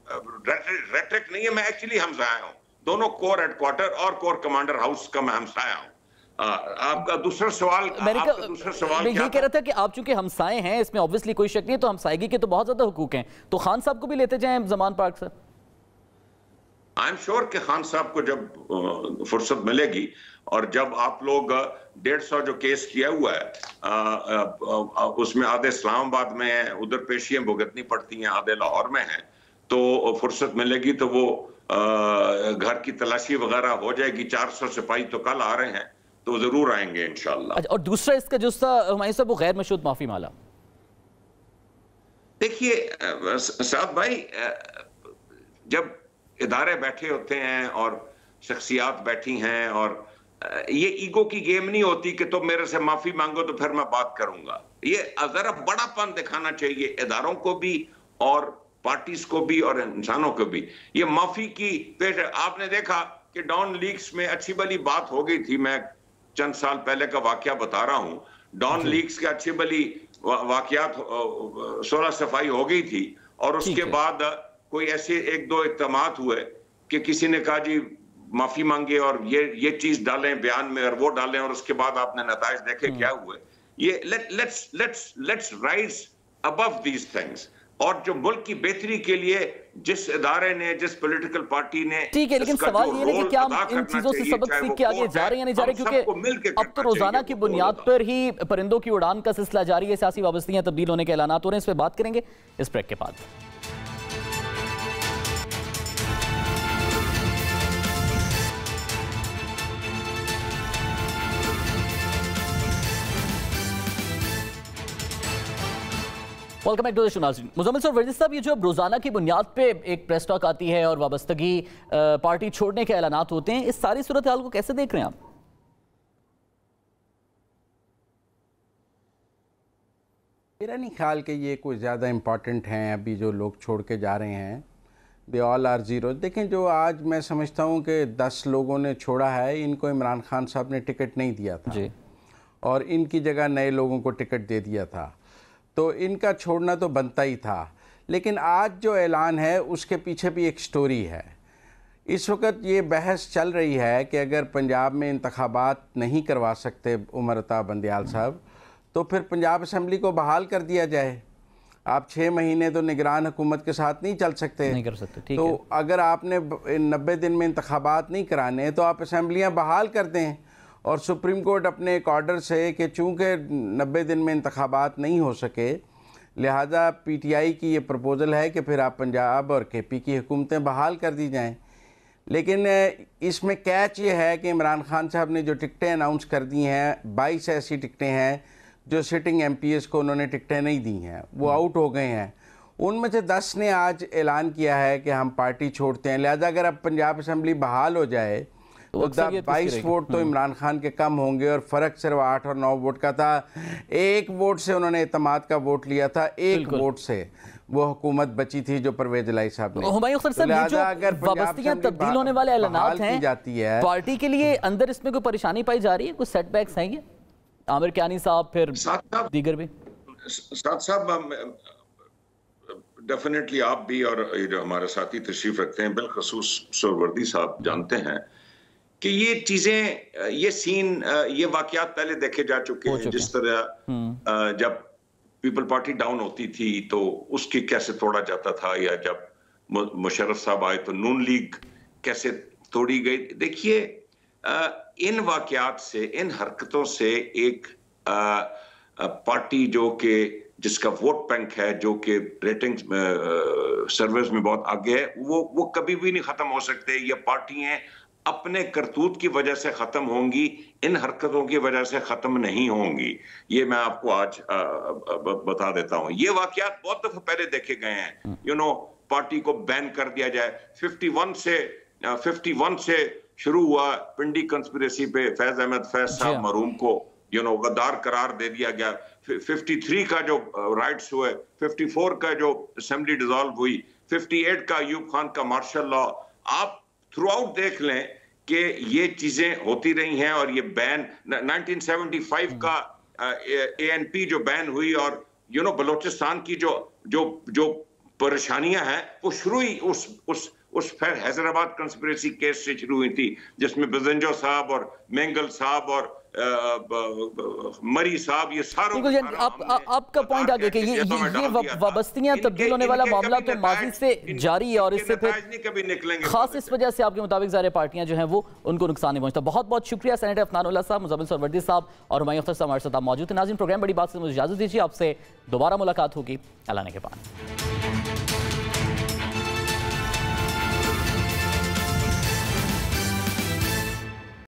रेट्रिक नहीं है, मैं एक्चुअली हमसाया हूँ, दोनों कोर हेडक्वार्टर और कोर कमांडर हाउस का मैं हमसाया हूँ। आपका दूसरा सवाल, मैं ये कह रहा था कि आप चूंकि हमसाए हैं, इसमें ऑब्वियसली कोई शक नहीं है, तो हमसायगी के तो बहुत ज्यादा हुकूक हैं, तो खान साहब को भी लेते जाएं जमान पाक से। आई एम श्योर कि खान साहब को जब फुर्सत मिलेगी, और जब आप लोग 150 जो केस किया हुआ है उसमें आधे इस्लामाबाद में है, उधर पेशियां भुगतनी पड़ती हैं, आधे लाहौर में हैं, तो फुर्सत मिलेगी तो वो घर की तलाशी वगैरह हो जाएगी। 400 सिपाही तो कल आ रहे हैं, तो जरूर आएंगे इंशाल्लाह। और दूसरा इसका जुस्सा हमारे साहब वो गैर मशरूत माफी माला। देखिए साद भाई, जब इदारे बैठे होते हैं और शख्सियात बैठी हैं, और ये ईगो की गेम नहीं होती कि तुम मेरे से माफी मांगो तो फिर मैं बात करूंगा। ये जरा बड़ापन दिखाना चाहिए इदारों को भी और पार्टीज को भी और इंसानों को भी। ये माफी की पेश, आपने देखा कि डॉन लीक्स में अच्छी भली बात हो गई थी, मैं चंद साल पहले का वाकया बता रहा हूं, डॉन लीक्स के अच्छी भली वाकयात 16 सफाई हो गई थी, और उसके बाद कोई ऐसे 1-2 इक़दामात हुए कि किसी ने कहा जी माफी मांगे और ये चीज डालें बयान में और वो डालें, और उसके बाद आपने नताइज देखे क्या हुए। ये let's rise above these things, और जो मुल्क की बेहतरी के लिए जिस इदारे ने, जिस पॉलिटिकल पार्टी ने, ठीक है, लेकिन सवाल ये है कि क्या हम इन चीजों से सबक सीख के आगे जा रहे हैं या नहीं जा रहे, क्योंकि अब तो रोजाना की बुनियाद पर ही परिंदों की उड़ान का सिलसिला जारी है, सियासी वाबस्तियां तब्दील होने के ऐलानात हो रहे हैं। इस पर बात करेंगे इस ब्रेक के बाद। Welcome back to the show नाज़रीन। मुज़म्मिल सर वर्दी साहब, ये जो अब रोज़ाना की बुनियाद पे एक प्रेस टॉक आती है और वाबस्तगी पार्टी छोड़ने के ऐलानात होते हैं, इस सारी सूरत हाल को कैसे देख रहे हैं आप? मेरा नहीं ख्याल कि ये कोई ज़्यादा इम्पॉर्टेंट हैं। अभी जो लोग छोड़ के जा रहे हैं दे ऑल आर ज़ीरो। देखें, जो आज मैं समझता हूँ कि 10 लोगों ने छोड़ा है, इनको इमरान खान साहब ने टिकट नहीं दिया था जी, और इनकी जगह नए लोगों को टिकट दे दिया था, तो इनका छोड़ना तो बनता ही था। लेकिन आज जो ऐलान है उसके पीछे भी एक स्टोरी है। इस वक्त ये बहस चल रही है कि अगर पंजाब में इंतखाबात नहीं करवा सकते उमर अता बंदियाल साहब, तो फिर पंजाब असम्बली को बहाल कर दिया जाए। आप 6 महीने तो निगरान हुकूमत के साथ नहीं चल सकते, नहीं कर सकते, ठीक तो है। अगर आपने 90 दिन में इंतखाबात नहीं कराने तो आप असम्बलियाँ बहाल कर दें, और सुप्रीम कोर्ट अपने एक ऑर्डर से कि चूँकि 90 दिन में इंतखाबात नहीं हो सके, लिहाजा PTI की ये प्रपोज़ल है कि फिर आप पंजाब और KP की हुकूमतें बहाल कर दी जाएं। लेकिन इसमें कैच ये है कि इमरान खान साहब ने जो टिकटें अनाउंस कर दी हैं, 22 ऐसी टिकटें हैं जो सिटिंग MPs को उन्होंने टिकटें नहीं दी हैं, वो आउट हो गए हैं। उनमें से 10 ने आज ऐलान किया है कि हम पार्टी छोड़ते हैं। लिहाजा अगर अब पंजाब असम्बली बहाल हो जाए तो 22 वोट तो इमरान खान के कम होंगे, और फ़र्क सिर्फ 8 और 9 वोट का था। 1 वोट से उन्होंने एतमाद का वोट लिया था, 1 वोट से वो हुकूमत बची थी जो परवेज इलाही साहब ने। हुमायूं अख्तर साहब, ये जो वाबस्तगियां तब्दील होने वाले ऐलानात हैं जाती है पार्टी के लिए, अंदर इसमें कोई परेशानी पाई जा रही है, कुछ सेटबैक्स हैं ये? आमिर कियानी साहब, फिर दीगर भी साहब, डेफिनेटली आप भी और हमारे साथी तशरीफ रखते हैं, बिलखसूस सोहरावर्दी साहब जानते हैं कि ये चीजें, ये सीन, ये वाकयात पहले देखे जा चुके हैं। जिस तरह जब पीपल पार्टी डाउन होती थी तो उसकी कैसे तोड़ा जाता था, या जब मुशर्रफ साहब आए तो नून लीग कैसे तोड़ी गई। देखिए, इन वाकयात से, इन हरकतों से एक पार्टी जो कि जिसका वोट बैंक है, जो कि रेटिंग सर्वेस में बहुत आगे है, वो कभी भी नहीं खत्म हो सकते। ये पार्टियां अपने करतूत की वजह से खत्म होंगी, इन हरकतों की वजह से खत्म नहीं होंगी। ये मैं आपको आज बता देता हूं। ये वाकयात बहुत दफा पहले देखे गए हैं। पार्टी को बैन कर दिया जाए, 51 से शुरू हुआ पिंडी कंस्पिरेसी पे फैज अहमद फैज साहब मरूम को गद्दार करार दे दिया गया। 53 का जो राइट्स हुए, 54 का जो असेंबली डिसॉल्व हुई, 58 का अयूब खान का मार्शल लॉ, आप थ्रू आउट देख लें कि ये चीजें होती रही हैं। और ये बैन 1975 का ANP जो बैन हुई, और बलोचिस्तान की जो परेशानियां हैं, वो शुरू ही उस हैदराबाद कंस्पिरेसी केस से शुरू हुई थी, जिसमें बिजंजो साहब और मेंगल साहब और मरी साहब, ये सारों आपका पॉइंट आ गया कि ये वाबस्तियां तब्दील होने वाला मामला तो माजी से जारी है, और इससे फिर कभी निकलेंगे। खास इस वजह से आपके मुताबिक ज़ाहिर पार्टियां जो हैं वो उनको नुकसान नहीं पहुंचता। बहुत बहुत शुक्रिया सेनेटर अफनानुल्लाह साहब, मुज़म्मिल सोहरावर्दी साहब और हुमायूं अख्तर साहब हमारे साथ मौजूद थे। नाज़रीन, प्रोग्राम बड़ी बात से मुझे इजाज़त दीजिए, आपसे दोबारा मुलाकात होगी अल्लाह ने के बाद।